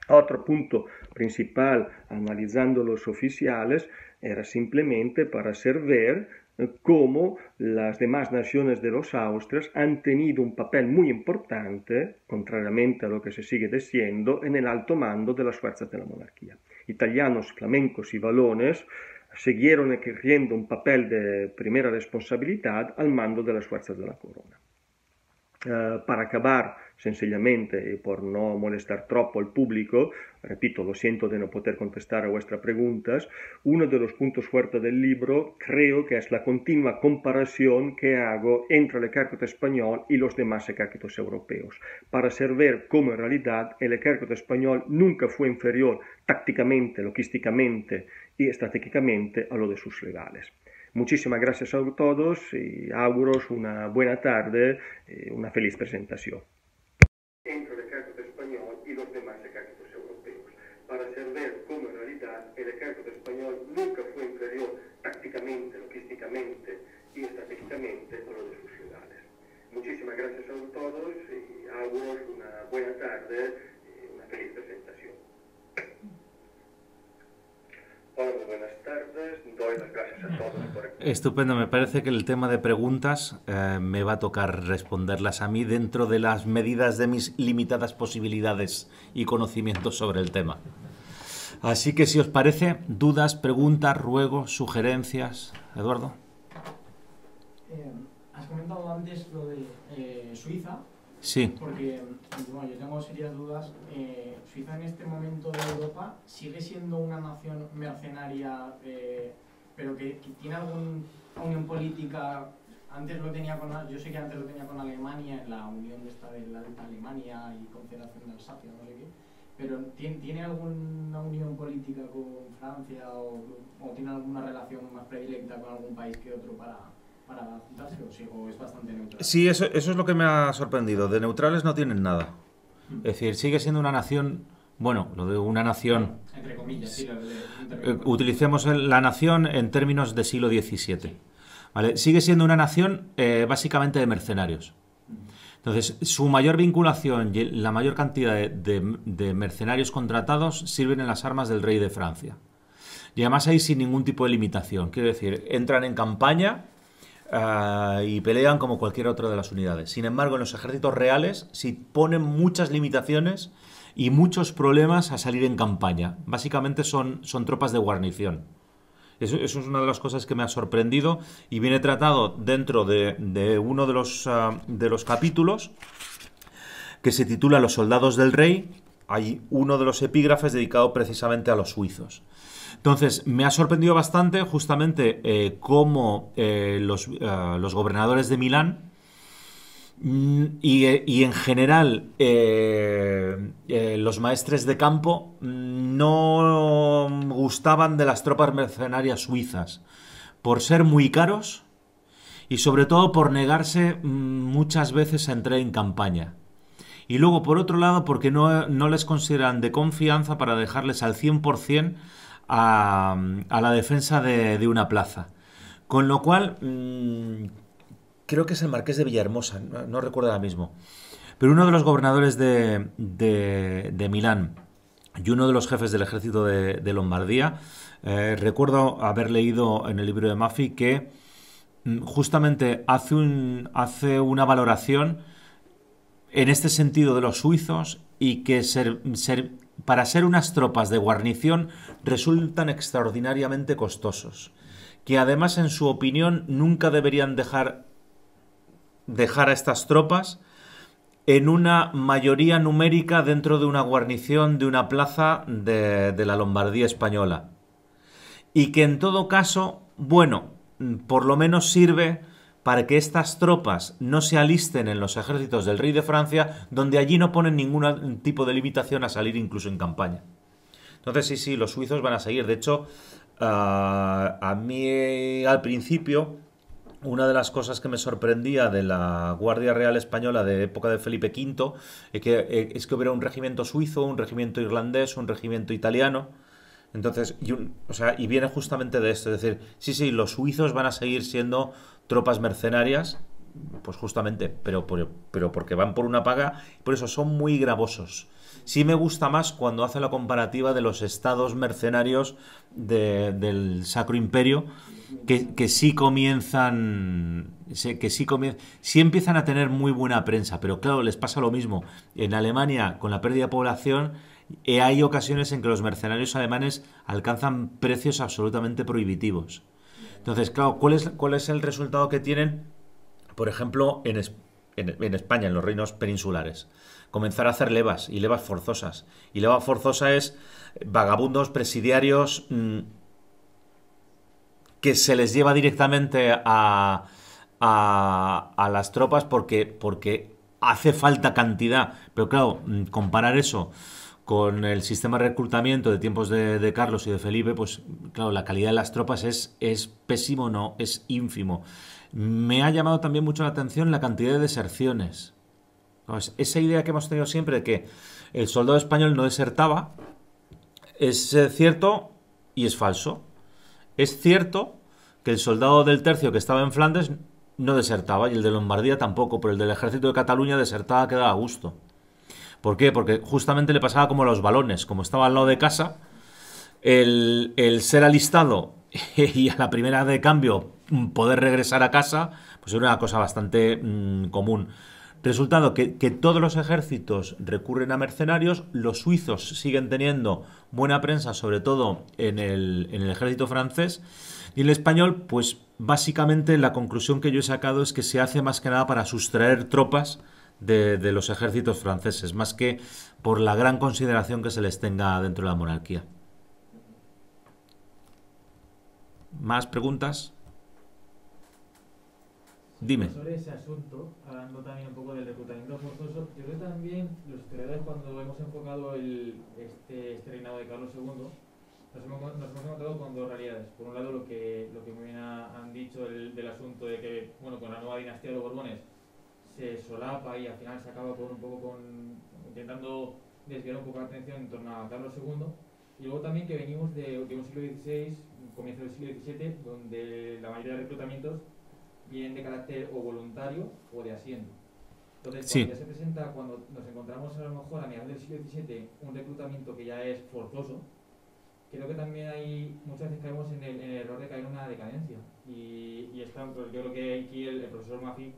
Otro punto principal, analizando los oficiales, era simplemente para hacer ver cómo las demás naciones de los Austrias han tenido un papel muy importante, contrariamente a lo que se sigue diciendo, en el alto mando de las fuerzas de la monarquía. Italianos, flamencos y valones siguieron ejerciendo un papel de primera responsabilidad al mando de las fuerzas de la corona. Para acabar, sencillamente, y por no molestar troppo al público, repito, lo siento de no poder contestar a vuestras preguntas, uno de los puntos fuertes del libro creo que es la continua comparación que hago entre el ejército español y los demás ejércitos europeos, para hacer ver cómo en realidad el ejército español nunca fue inferior tácticamente, logísticamente y estratégicamente a lo de sus rivales. Muchísimas gracias a todos y auguros una buena tarde y una feliz presentación. Entre el ejército español y los demás ejércitos europeos, para hacer ver cómo en realidad el ejército español nunca fue inferior tácticamente, logísticamente y estratégicamente a lo de sus rivales. Muchísimas gracias a todos y auguros una buena tarde y una feliz presentación. Hola, muy buenas tardes. Doy las gracias a todos por... Estupendo, me parece que el tema de preguntas me va a tocar responderlas a mí dentro de las medidas de mis limitadas posibilidades y conocimientos sobre el tema. Así que si os parece, dudas, preguntas, ruegos, sugerencias. Eduardo. Has comentado antes lo de Suiza. Sí. Porque bueno, yo tengo serias dudas. Suiza en este momento de Europa sigue siendo una nación mercenaria, pero que tiene alguna unión política. Antes lo tenía yo sé que antes lo tenía con Alemania, en la unión de la Alemania y Confederación de Alsacia, no sé qué. Pero ¿tiene alguna unión política con Francia o tiene alguna relación más predilecta con algún país que otro para juntarse o es bastante neutral? Sí, eso es lo que me ha sorprendido. De neutrales no tienen nada. Es decir, sigue siendo una nación, bueno, lo de una nación... Entre comillas, sí. Utilicemos la nación en términos de siglo XVII. ¿Vale? Sigue siendo una nación básicamente de mercenarios. Entonces, su mayor vinculación y la mayor cantidad de mercenarios contratados sirven en las armas del rey de Francia. Y además ahí sin ningún tipo de limitación. Quiero decir, entran en campaña... y pelean como cualquier otra de las unidades. Sin embargo, en los ejércitos reales sí ponen muchas limitaciones y muchos problemas a salir en campaña. Básicamente son tropas de guarnición. Eso es una de las cosas que me ha sorprendido y viene tratado dentro de uno de los capítulos que se titula Los soldados del rey, hay uno de los epígrafes dedicado precisamente a los suizos. Entonces, me ha sorprendido bastante justamente cómo los gobernadores de Milán y en general los maestres de campo no gustaban de las tropas mercenarias suizas por ser muy caros y sobre todo por negarse muchas veces a entrar en campaña. Y luego, por otro lado, porque no les consideran de confianza para dejarles al 100% a la defensa de una plaza. Con lo cual, creo que es el marqués de Villahermosa, no recuerdo ahora mismo, pero uno de los gobernadores de Milán y uno de los jefes del ejército de Lombardía, recuerdo haber leído en el libro de Maffei que justamente hace una valoración en este sentido de los suizos y que para ser unas tropas de guarnición resultan extraordinariamente costosos, que además en su opinión nunca deberían dejar a estas tropas en una mayoría numérica dentro de una guarnición de una plaza de la Lombardía española. Y que en todo caso, bueno, por lo menos sirve para que estas tropas no se alisten en los ejércitos del rey de Francia, donde allí no ponen ningún tipo de limitación a salir incluso en campaña. Entonces sí, los suizos van a seguir. De hecho, a mí al principio, una de las cosas que me sorprendía de la Guardia Real Española de época de Felipe V es que hubiera un regimiento suizo, un regimiento irlandés, un regimiento italiano. Entonces, y viene justamente de esto, es decir, sí, los suizos van a seguir siendo tropas mercenarias, pues justamente, pero porque van por una paga, por eso son muy gravosos. Sí me gusta más cuando hace la comparativa de los estados mercenarios del Sacro Imperio, que sí comienzan, sí empiezan a tener muy buena prensa, pero claro, les pasa lo mismo. En Alemania, con la pérdida de población, hay ocasiones en que los mercenarios alemanes alcanzan precios absolutamente prohibitivos. Entonces, claro, ¿cuál es el resultado que tienen, por ejemplo, en España, en los reinos peninsulares? Comenzar a hacer levas y levas forzosas. Y leva forzosa es vagabundos presidiarios que se les lleva directamente a las tropas porque hace falta cantidad. Pero claro, comparar eso con el sistema de reclutamiento de tiempos de Carlos y de Felipe, pues claro, la calidad de las tropas es pésimo, no, es ínfimo. Me ha llamado también mucho la atención la cantidad de deserciones. Pues esa idea que hemos tenido siempre de que el soldado español no desertaba es cierto y es falso. Es cierto que el soldado del tercio que estaba en Flandes no desertaba y el de Lombardía tampoco, pero el del ejército de Cataluña desertaba que daba gusto. ¿Por qué? Porque justamente le pasaba como a los balones, como estaba al lado de casa, el ser alistado y a la primera de cambio poder regresar a casa, pues era una cosa bastante común. Resultado que todos los ejércitos recurren a mercenarios, los suizos siguen teniendo buena prensa, sobre todo en el ejército francés, y el español, pues básicamente la conclusión que yo he sacado es que se hace más que nada para sustraer tropas de los ejércitos franceses, más que por la gran consideración que se les tenga dentro de la monarquía. ¿Más preguntas? Dime. Sobre ese asunto, hablando también un poco del reclutamiento forzoso, yo creo que también los historiadores, cuando hemos enfocado este reinado de Carlos II, nos hemos encontrado con dos realidades. Por un lado, lo que muy bien han dicho del asunto de que, bueno, con la nueva dinastía de los Borbones se solapa y al final se acaba intentando desviar un poco la atención en torno a Carlos II. Y luego también que venimos de un siglo XVI, comienzo del siglo XVII, donde la mayoría de reclutamientos vienen de carácter o voluntario o de asiento. Entonces, cuando ya se presenta, cuando nos encontramos a lo mejor a mediados del siglo XVII, un reclutamiento que ya es forzoso, creo que también muchas veces caemos en el error de caer en una decadencia. Y yo creo que aquí el profesor Maffei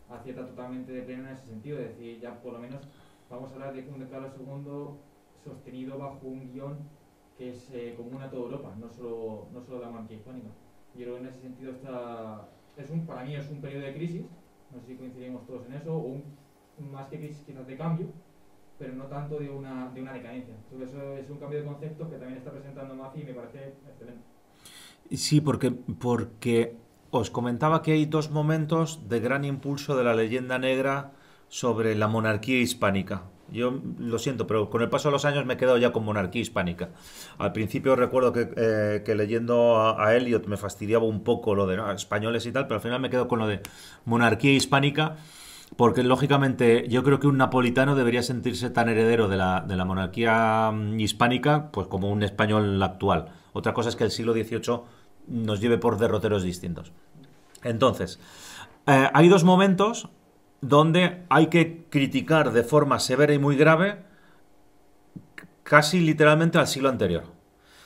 acierta totalmente de pleno en ese sentido, es decir, ya por lo menos vamos a hablar de un Carlos II sostenido bajo un guión que es común a toda Europa, no solo la monarquía hispánica. Yo creo que en ese sentido para mí es un periodo de crisis, no sé si coincidimos todos en eso, o más que crisis quizás de cambio, pero no tanto de una decadencia. Entonces eso es un cambio de conceptos que también está presentando Mafi y me parece excelente. Sí, porque os comentaba que hay dos momentos de gran impulso de la leyenda negra sobre la monarquía hispánica. Yo lo siento, pero con el paso de los años me he quedado ya con monarquía hispánica. Al principio recuerdo que leyendo a Eliot me fastidiaba un poco lo de españoles y tal, pero al final me quedo con lo de monarquía hispánica, porque lógicamente yo creo que un napolitano debería sentirse tan heredero de la monarquía hispánica pues como un español actual. Otra cosa es que el siglo XVIII nos lleve por derroteros distintos. Entonces, hay dos momentos donde hay que criticar de forma severa y muy grave casi literalmente al siglo anterior.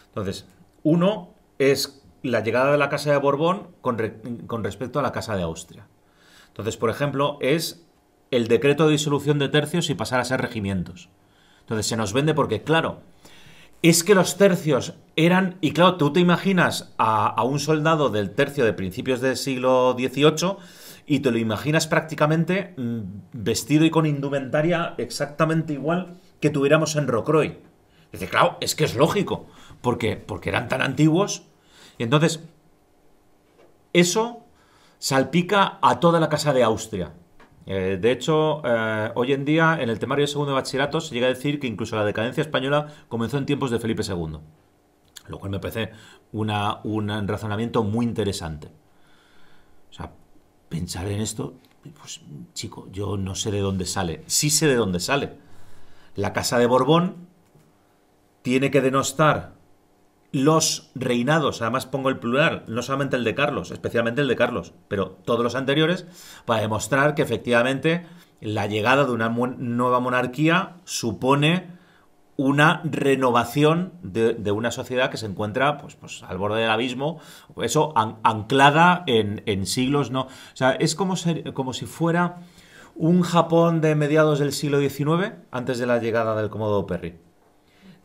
Entonces, uno es la llegada de la Casa de Borbón con respecto a la Casa de Austria. Entonces, por ejemplo, es el decreto de disolución de tercios y pasar a ser regimientos. Entonces se nos vende porque, claro, es que los tercios eran... Y claro, tú te imaginas a un soldado del tercio de principios del siglo XVIII y te lo imaginas prácticamente vestido y con indumentaria exactamente igual que tuviéramos en Rocroi. Dice, claro, es que es lógico, porque eran tan antiguos. Y entonces, eso salpica a toda la Casa de Austria. De hecho, hoy en día, en el temario de segundo de bachillerato, se llega a decir que incluso la decadencia española comenzó en tiempos de Felipe II. Lo cual me parece un razonamiento muy interesante. O sea, pensar en esto, pues, chico, yo no sé de dónde sale. Sí sé de dónde sale. La Casa de Borbón tiene que denostar los reinados, además pongo el plural, no solamente el de Carlos, especialmente el de Carlos, pero todos los anteriores, para demostrar que efectivamente la llegada de una nueva monarquía supone una renovación de una sociedad que se encuentra pues al borde del abismo, eso anclada en siglos, ¿no? O sea, es como si fuera un Japón de mediados del siglo XIX, antes de la llegada del Cómodo Perry.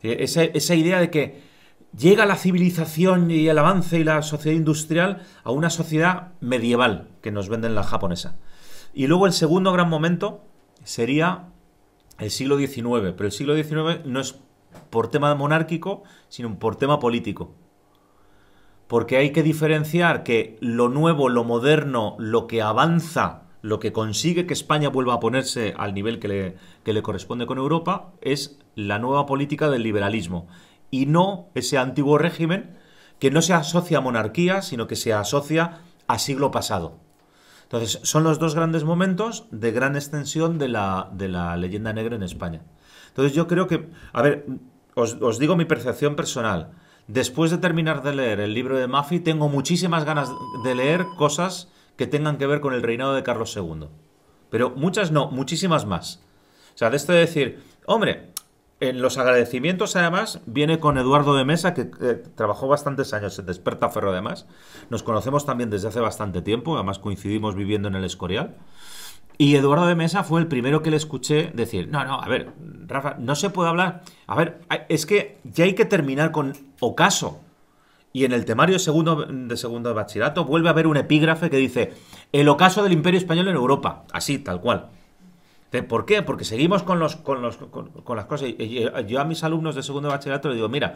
Esa idea de que llega la civilización y el avance y la sociedad industrial a una sociedad medieval que nos venden la japonesa. Y luego el segundo gran momento sería el siglo XIX, pero el siglo XIX no es por tema monárquico, sino por tema político. Porque hay que diferenciar que lo nuevo, lo moderno, lo que avanza, lo que consigue que España vuelva a ponerse al nivel que le corresponde con Europa, es la nueva política del liberalismo. Y no ese antiguo régimen que no se asocia a monarquía, sino que se asocia a siglo pasado. Entonces, son los dos grandes momentos de gran extensión de la leyenda negra en España. Entonces, yo creo que... A ver, os digo mi percepción personal. Después de terminar de leer el libro de Mafi, tengo muchísimas ganas de leer cosas que tengan que ver con el reinado de Carlos II. Pero muchas no, muchísimas más. O sea, de esto de decir, hombre... En los agradecimientos, además, viene con Eduardo de Mesa, que trabajó bastantes años en Despertaferro, además. Nos conocemos también desde hace bastante tiempo, además coincidimos viviendo en el Escorial. Y Eduardo de Mesa fue el primero que le escuché decir, no, a ver, Rafa, no se puede hablar... A ver, es que ya hay que terminar con ocaso. Y en el temario de segundo de bachillerato vuelve a haber un epígrafe que dice, el ocaso del Imperio Español en Europa. Así, tal cual. ¿Por qué? Porque seguimos con las cosas. Y yo a mis alumnos de segundo de bachillerato les digo, mira,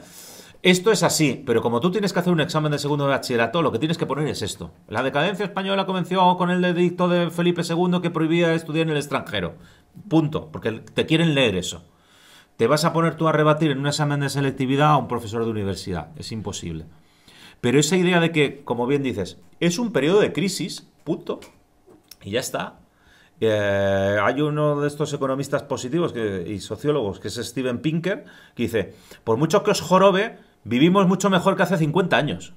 esto es así, pero como tú tienes que hacer un examen de segundo de bachillerato, lo que tienes que poner es esto. La decadencia española comenzó con el edicto de Felipe II que prohibía estudiar en el extranjero. Punto, porque te quieren leer eso. Te vas a poner tú a rebatir en un examen de selectividad a un profesor de universidad. Es imposible. Pero esa idea de que, como bien dices, es un periodo de crisis, punto, y ya está. Hay uno de estos economistas positivos y sociólogos, que es Steven Pinker, que dice, por mucho que os jorobe, vivimos mucho mejor que hace 50 años.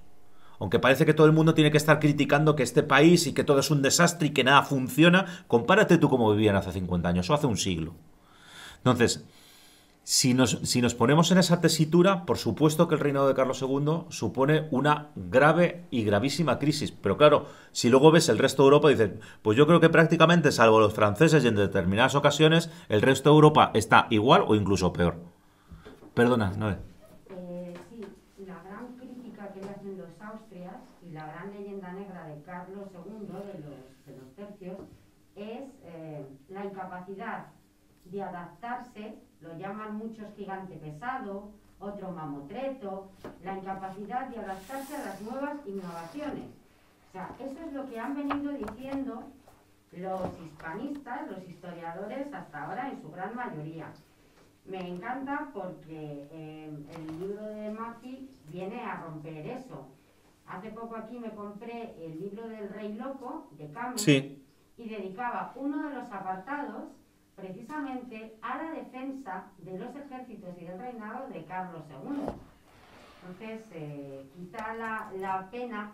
Aunque parece que todo el mundo tiene que estar criticando que este país y que todo es un desastre y que nada funciona, compárate tú cómo vivían hace 50 años o hace un siglo. Entonces, si nos ponemos en esa tesitura, por supuesto que el reinado de Carlos II supone una grave y gravísima crisis. Pero claro, si luego ves el resto de Europa, dices, pues yo creo que prácticamente, salvo los franceses y en determinadas ocasiones, el resto de Europa está igual o incluso peor. Perdona, Noé. Sí, la gran crítica que le hacen los Austrias y la gran leyenda negra de Carlos II, de los tercios, es la incapacidad de adaptarse, lo llaman muchos gigante pesado, otro mamotreto, la incapacidad de adaptarse a las nuevas innovaciones. O sea, eso es lo que han venido diciendo los hispanistas, los historiadores hasta ahora en su gran mayoría. Me encanta porque el libro de Maffei viene a romper eso. Hace poco aquí me compré el libro del Rey Loco de Camus, Sí. y dedicaba uno de los apartados precisamente a la defensa de los ejércitos y del reinado de Carlos II. Entonces, quizá la pena,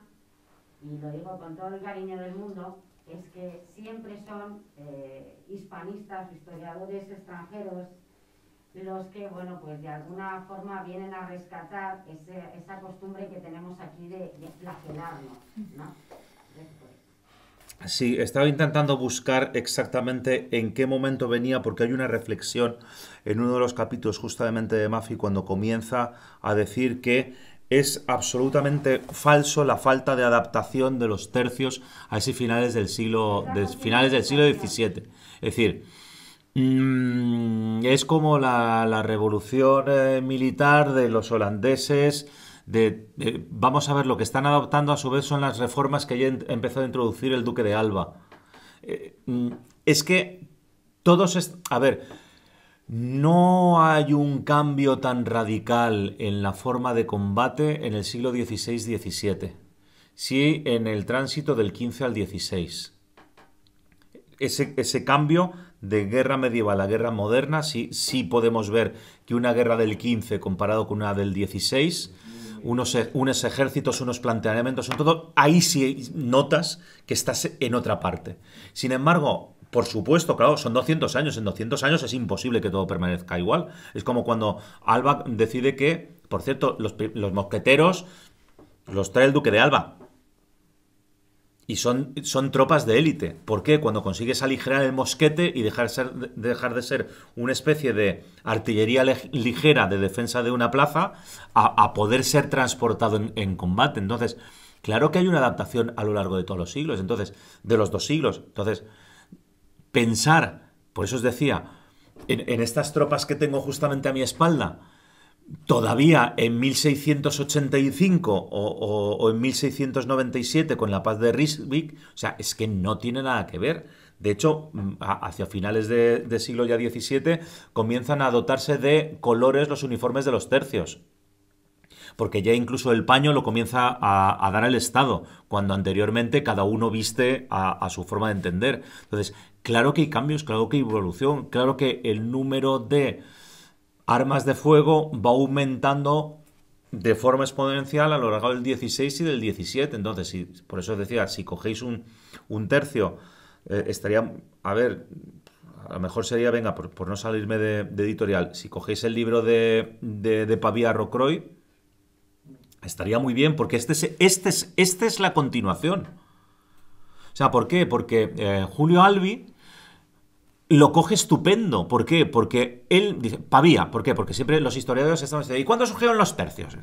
y lo digo con todo el cariño del mundo, es que siempre son hispanistas o historiadores extranjeros los que, bueno, pues de alguna forma vienen a rescatar esa costumbre que tenemos aquí de flagelarnos, ¿no? Sí, estaba intentando buscar exactamente en qué momento venía, porque hay una reflexión en uno de los capítulos justamente de Maffei cuando comienza a decir que es absolutamente falso la falta de adaptación de los tercios a ese finales del siglo XVII. Es decir, es como la revolución militar de los holandeses. Vamos a ver, lo que están adoptando a su vez son las reformas que ya empezó a introducir el duque de Alba. Es que a ver, no hay un cambio tan radical en la forma de combate en el siglo XVI-XVII, sí en el tránsito del XV al XVI. Ese cambio de guerra medieval a guerra moderna, sí podemos ver que una guerra del XV comparado con una del XVI, unos ejércitos, unos planteamientos, todo, ahí sí notas que estás en otra parte. Sin embargo, por supuesto, claro, son 200 años, en 200 años es imposible que todo permanezca igual. Es como cuando Alba decide que, por cierto, los mosqueteros los trae el duque de Alba. Y son tropas de élite. ¿Por qué? Cuando consigues aligerar el mosquete y dejar de ser una especie de artillería ligera de defensa de una plaza a poder ser transportado en combate. Entonces, claro que hay una adaptación a lo largo de todos los siglos. Entonces, de los 2 siglos. Entonces, pensar, por eso os decía, en estas tropas que tengo justamente a mi espalda, todavía en 1685 o en 1697 con la paz de Ryswick, o sea, es que no tiene nada que ver. De hecho, hacia finales de siglo ya XVII comienzan a dotarse de colores los uniformes de los tercios. Porque ya incluso el paño lo comienza a dar el Estado, cuando anteriormente cada uno viste a su forma de entender. Entonces, claro que hay cambios, claro que hay evolución, claro que el número de armas de fuego va aumentando de forma exponencial a lo largo del 16 y del 17. Entonces, por eso decía, si cogéis un tercio, estaría, a ver, a lo mejor sería, venga, por no salirme de editorial, si cogéis el libro de Pavía Rocroi, estaría muy bien, porque este es la continuación. O sea, ¿por qué? Porque Julio Albi lo coge estupendo. ¿Por qué? Porque él dice, Pavía, ¿por qué? Porque siempre los historiadores están diciendo, ¿y cuándo surgieron los tercios?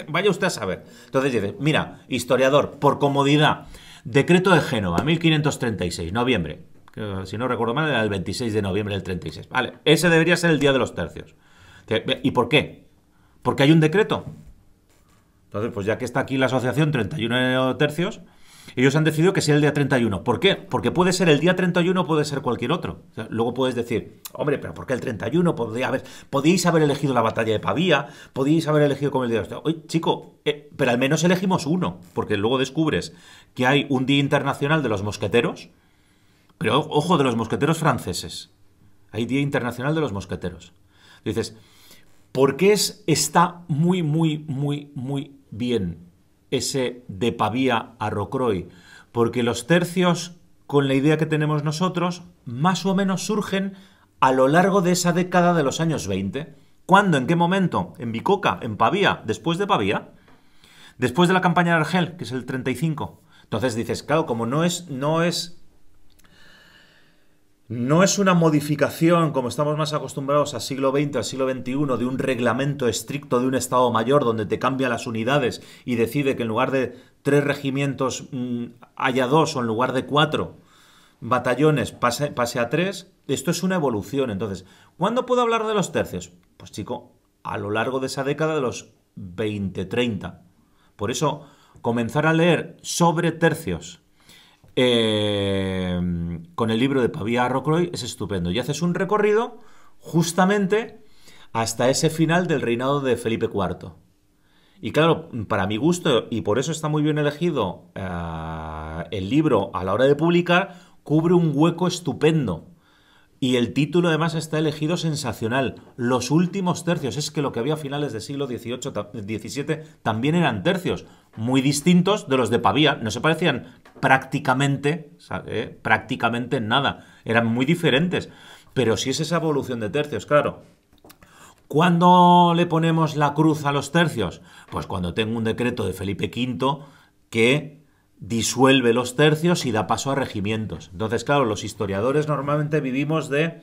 Vaya usted a saber. Entonces dice, mira, historiador, por comodidad, decreto de Génova, 1536, noviembre, que, si no recuerdo mal, era el 26 de noviembre del 36. Vale, ese debería ser el día de los tercios. ¿Y por qué? Porque hay un decreto. Entonces, pues ya que está aquí la asociación 31 tercios, ellos han decidido que sea el día 31. ¿Por qué? Porque puede ser el día 31 o puede ser cualquier otro. O sea, luego puedes decir, hombre, pero ¿por qué el 31? Podíais haber elegido la batalla de Pavía, podíais haber elegido como el día de los... Oye, chico, pero al menos elegimos uno, porque luego descubres que hay un día internacional de los mosqueteros, pero ojo, de los mosqueteros franceses. Hay día internacional de los mosqueteros. Dices, ¿por qué está muy, muy, muy, muy bien ese de Pavía a Rocroi? Porque los tercios, con la idea que tenemos nosotros, más o menos surgen a lo largo de esa década de los años 20. ¿Cuándo? ¿En qué momento? ¿En Bicoca? ¿En Pavía? ¿Después de Pavía? Después de la campaña de Argel, que es el 35. Entonces dices, claro, como no es una modificación, como estamos más acostumbrados al siglo XX, al siglo XXI, de un reglamento estricto de un Estado Mayor donde te cambia las unidades y decide que en lugar de 3 regimientos haya 2 o en lugar de 4 batallones pase a 3. esto es una evolución. Entonces, ¿cuándo puedo hablar de los tercios? Pues chico, a lo largo de esa década de los 20-30. Por eso, comenzar a leer sobre tercios con el libro de Pavía a Rocroi es estupendo. Y haces un recorrido justamente hasta ese final del reinado de Felipe IV. Y claro, para mi gusto, y por eso está muy bien elegido el libro a la hora de publicar, cubre un hueco estupendo. Y el título además está elegido sensacional. Los últimos tercios. Es que lo que había a finales del siglo XVII también eran tercios. Muy distintos de los de Pavía. No se parecían prácticamente en nada. Eran muy diferentes. Pero sí es esa evolución de tercios, claro. ¿Cuándo le ponemos la cruz a los tercios? Pues cuando tengo un decreto de Felipe V que disuelve los tercios y da paso a regimientos. Entonces, claro, los historiadores normalmente vivimos de...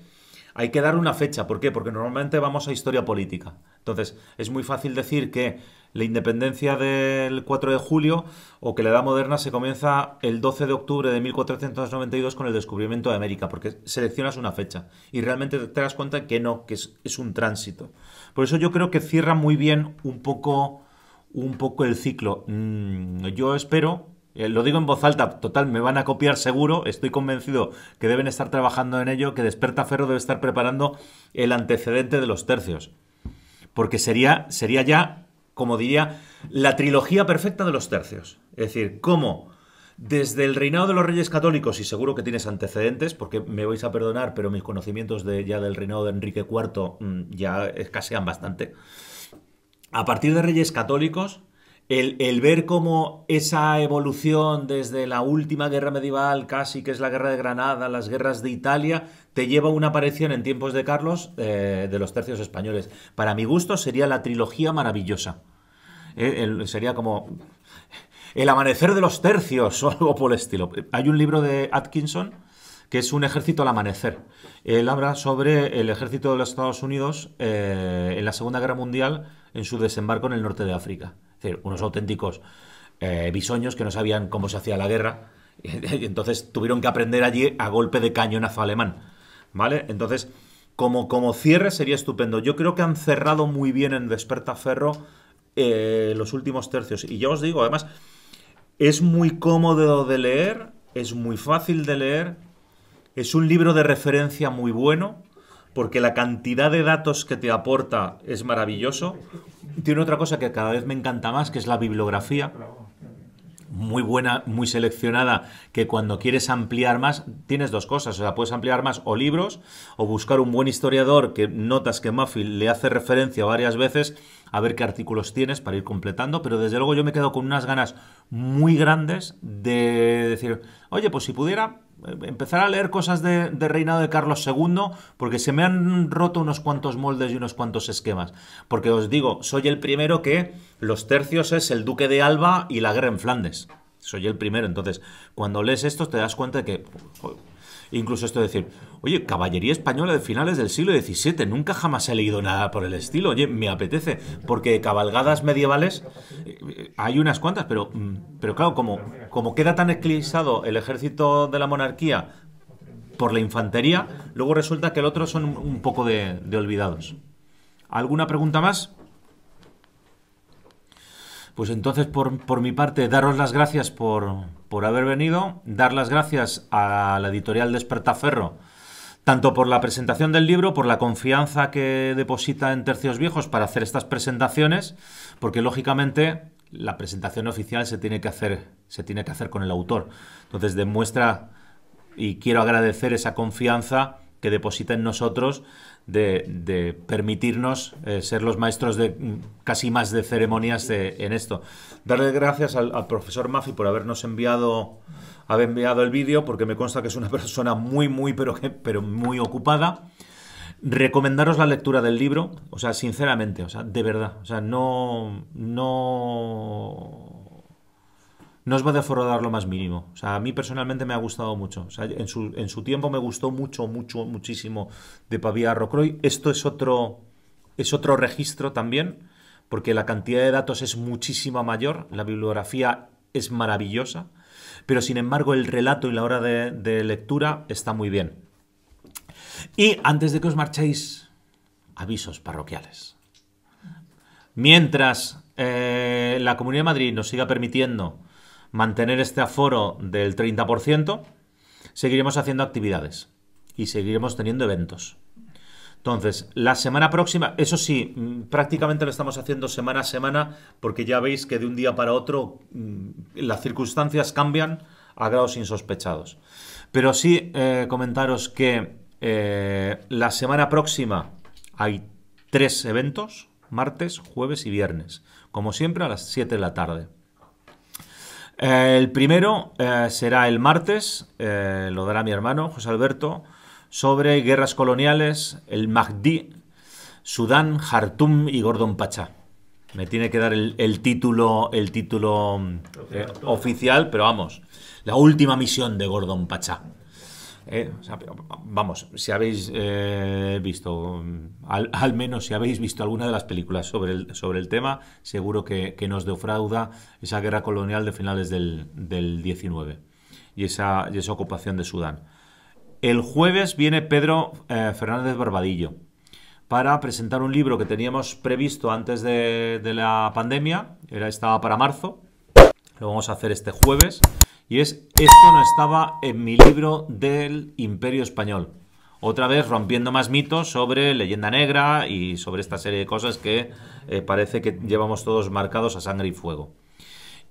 Hay que dar una fecha. ¿Por qué? Porque normalmente vamos a historia política. Entonces, es muy fácil decir que la independencia del 4 de julio o que la Edad Moderna se comienza el 12 de octubre de 1492 con el descubrimiento de América, porque seleccionas una fecha y realmente te das cuenta que no, que es un tránsito. Por eso yo creo que cierra muy bien un poco el ciclo. Yo espero... Lo digo en voz alta, total, me van a copiar seguro, estoy convencido que deben estar trabajando en ello, que Despertaferro debe estar preparando el antecedente de los tercios. Porque sería ya, como diría, la trilogía perfecta de los tercios. Es decir, cómo desde el reinado de los Reyes Católicos, y seguro que tienes antecedentes, porque me vais a perdonar, pero mis conocimientos ya del reinado de Enrique IV ya escasean bastante. A partir de Reyes Católicos... El ver cómo esa evolución desde la última guerra medieval, casi que es la guerra de Granada, las guerras de Italia, te lleva a una aparición en tiempos de Carlos de los tercios españoles. Para mi gusto sería la trilogía maravillosa. Sería como el amanecer de los tercios o algo por el estilo. Hay un libro de Atkinson que es Un ejército al amanecer. Él habla sobre el ejército de los Estados Unidos en la Segunda Guerra Mundial en su desembarco en el norte de África. Es decir, unos auténticos bisoños que no sabían cómo se hacía la guerra y entonces tuvieron que aprender allí a golpe de cañonazo alemán, ¿vale? Entonces, como cierre sería estupendo. Yo creo que han cerrado muy bien en Despertaferro los últimos tercios. Y ya os digo, además, es muy cómodo de leer, es muy fácil de leer, es un libro de referencia muy bueno, porque la cantidad de datos que te aporta es maravilloso. Tiene otra cosa que cada vez me encanta más, que es la bibliografía. Muy buena, muy seleccionada, que cuando quieres ampliar más, tienes dos cosas. O sea, puedes ampliar más o libros, o buscar un buen historiador que notas que Maffei le hace referencia varias veces, a ver qué artículos tienes para ir completando. Pero desde luego yo me quedo con unas ganas muy grandes de decir, oye, pues si pudiera... empezar a leer cosas de reinado de Carlos II, porque se me han roto unos cuantos moldes y unos cuantos esquemas. Porque os digo, soy el primero que los tercios es el duque de Alba y la guerra en Flandes. Soy el primero. Entonces, cuando lees esto te das cuenta de que... incluso esto de decir, oye, caballería española de finales del siglo XVII, nunca jamás he leído nada por el estilo. Oye, me apetece, porque cabalgadas medievales hay unas cuantas, pero claro, como queda tan eclipsado el ejército de la monarquía por la infantería, luego resulta que el otro son un poco de olvidados. ¿Alguna pregunta más? Pues entonces, por mi parte, daros las gracias por haber venido, dar las gracias a la editorial Despertaferro, tanto por la presentación del libro, por la confianza que deposita en Tercios Viejos para hacer estas presentaciones, porque lógicamente la presentación oficial se tiene que hacer con el autor. Entonces demuestra, y quiero agradecer esa confianza que deposita en nosotros de permitirnos ser los maestros de casi más de ceremonias en esto. Darle gracias al profesor Maffei por haber enviado el vídeo, porque me consta que es una persona muy pero muy ocupada. Recomendaros la lectura del libro, o sea, sinceramente, o sea, de verdad, o sea, no os va a defraudar lo más mínimo. O sea, a mí personalmente me ha gustado mucho. O sea, en su tiempo me gustó muchísimo de Pavía a Rocroi. Esto es otro registro también, porque la cantidad de datos es muchísima mayor, la bibliografía es maravillosa, pero sin embargo el relato y la hora de lectura está muy bien. Y antes de que os marchéis, avisos parroquiales. Mientras la Comunidad de Madrid nos siga permitiendo mantener este aforo del 30%, seguiremos haciendo actividades y seguiremos teniendo eventos. Entonces, la semana próxima, eso sí, prácticamente lo estamos haciendo semana a semana, porque ya veis que de un día para otro las circunstancias cambian a grados insospechados. Pero sí comentaros que la semana próxima hay 3 eventos, martes, jueves y viernes, como siempre a las 7 de la tarde. El primero será el martes, lo dará mi hermano José Alberto, sobre guerras coloniales, el Mahdi, Sudán, Jartum y Gordon Pachá. Me tiene que dar el título oficial, pero vamos, la última misión de Gordon Pachá. O sea, vamos, si habéis visto, al menos si habéis visto alguna de las películas sobre el tema, seguro que nos defrauda esa guerra colonial de finales del 19 y esa ocupación de Sudán. El jueves viene Pedro Fernández Barbadillo para presentar un libro que teníamos previsto antes de la pandemia, estaba para marzo, lo vamos a hacer este jueves, y es Esto no estaba en mi libro del Imperio Español. Otra vez rompiendo más mitos sobre leyenda negra y sobre esta serie de cosas que parece que llevamos todos marcados a sangre y fuego.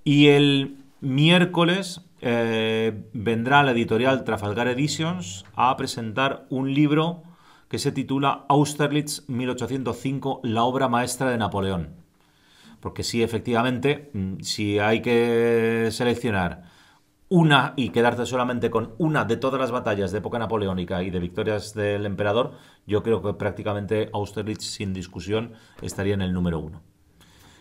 Y el miércoles vendrá la editorial Trafalgar Editions a presentar un libro que se titula Austerlitz 1805, la obra maestra de Napoleón. Porque sí, efectivamente, si hay que seleccionar una y quedarte solamente con una de todas las batallas de época napoleónica y de victorias del emperador, yo creo que prácticamente Austerlitz, sin discusión, estaría en el número 1.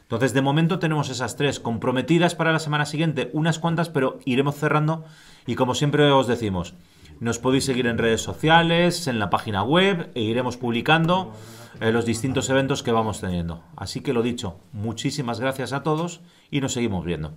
Entonces, de momento tenemos esas 3 comprometidas para la semana siguiente, unas cuantas, pero iremos cerrando. Y como siempre os decimos, nos podéis seguir en redes sociales, en la página web, e iremos publicando los distintos eventos que vamos teniendo. Así que lo dicho, muchísimas gracias a todos y nos seguimos viendo.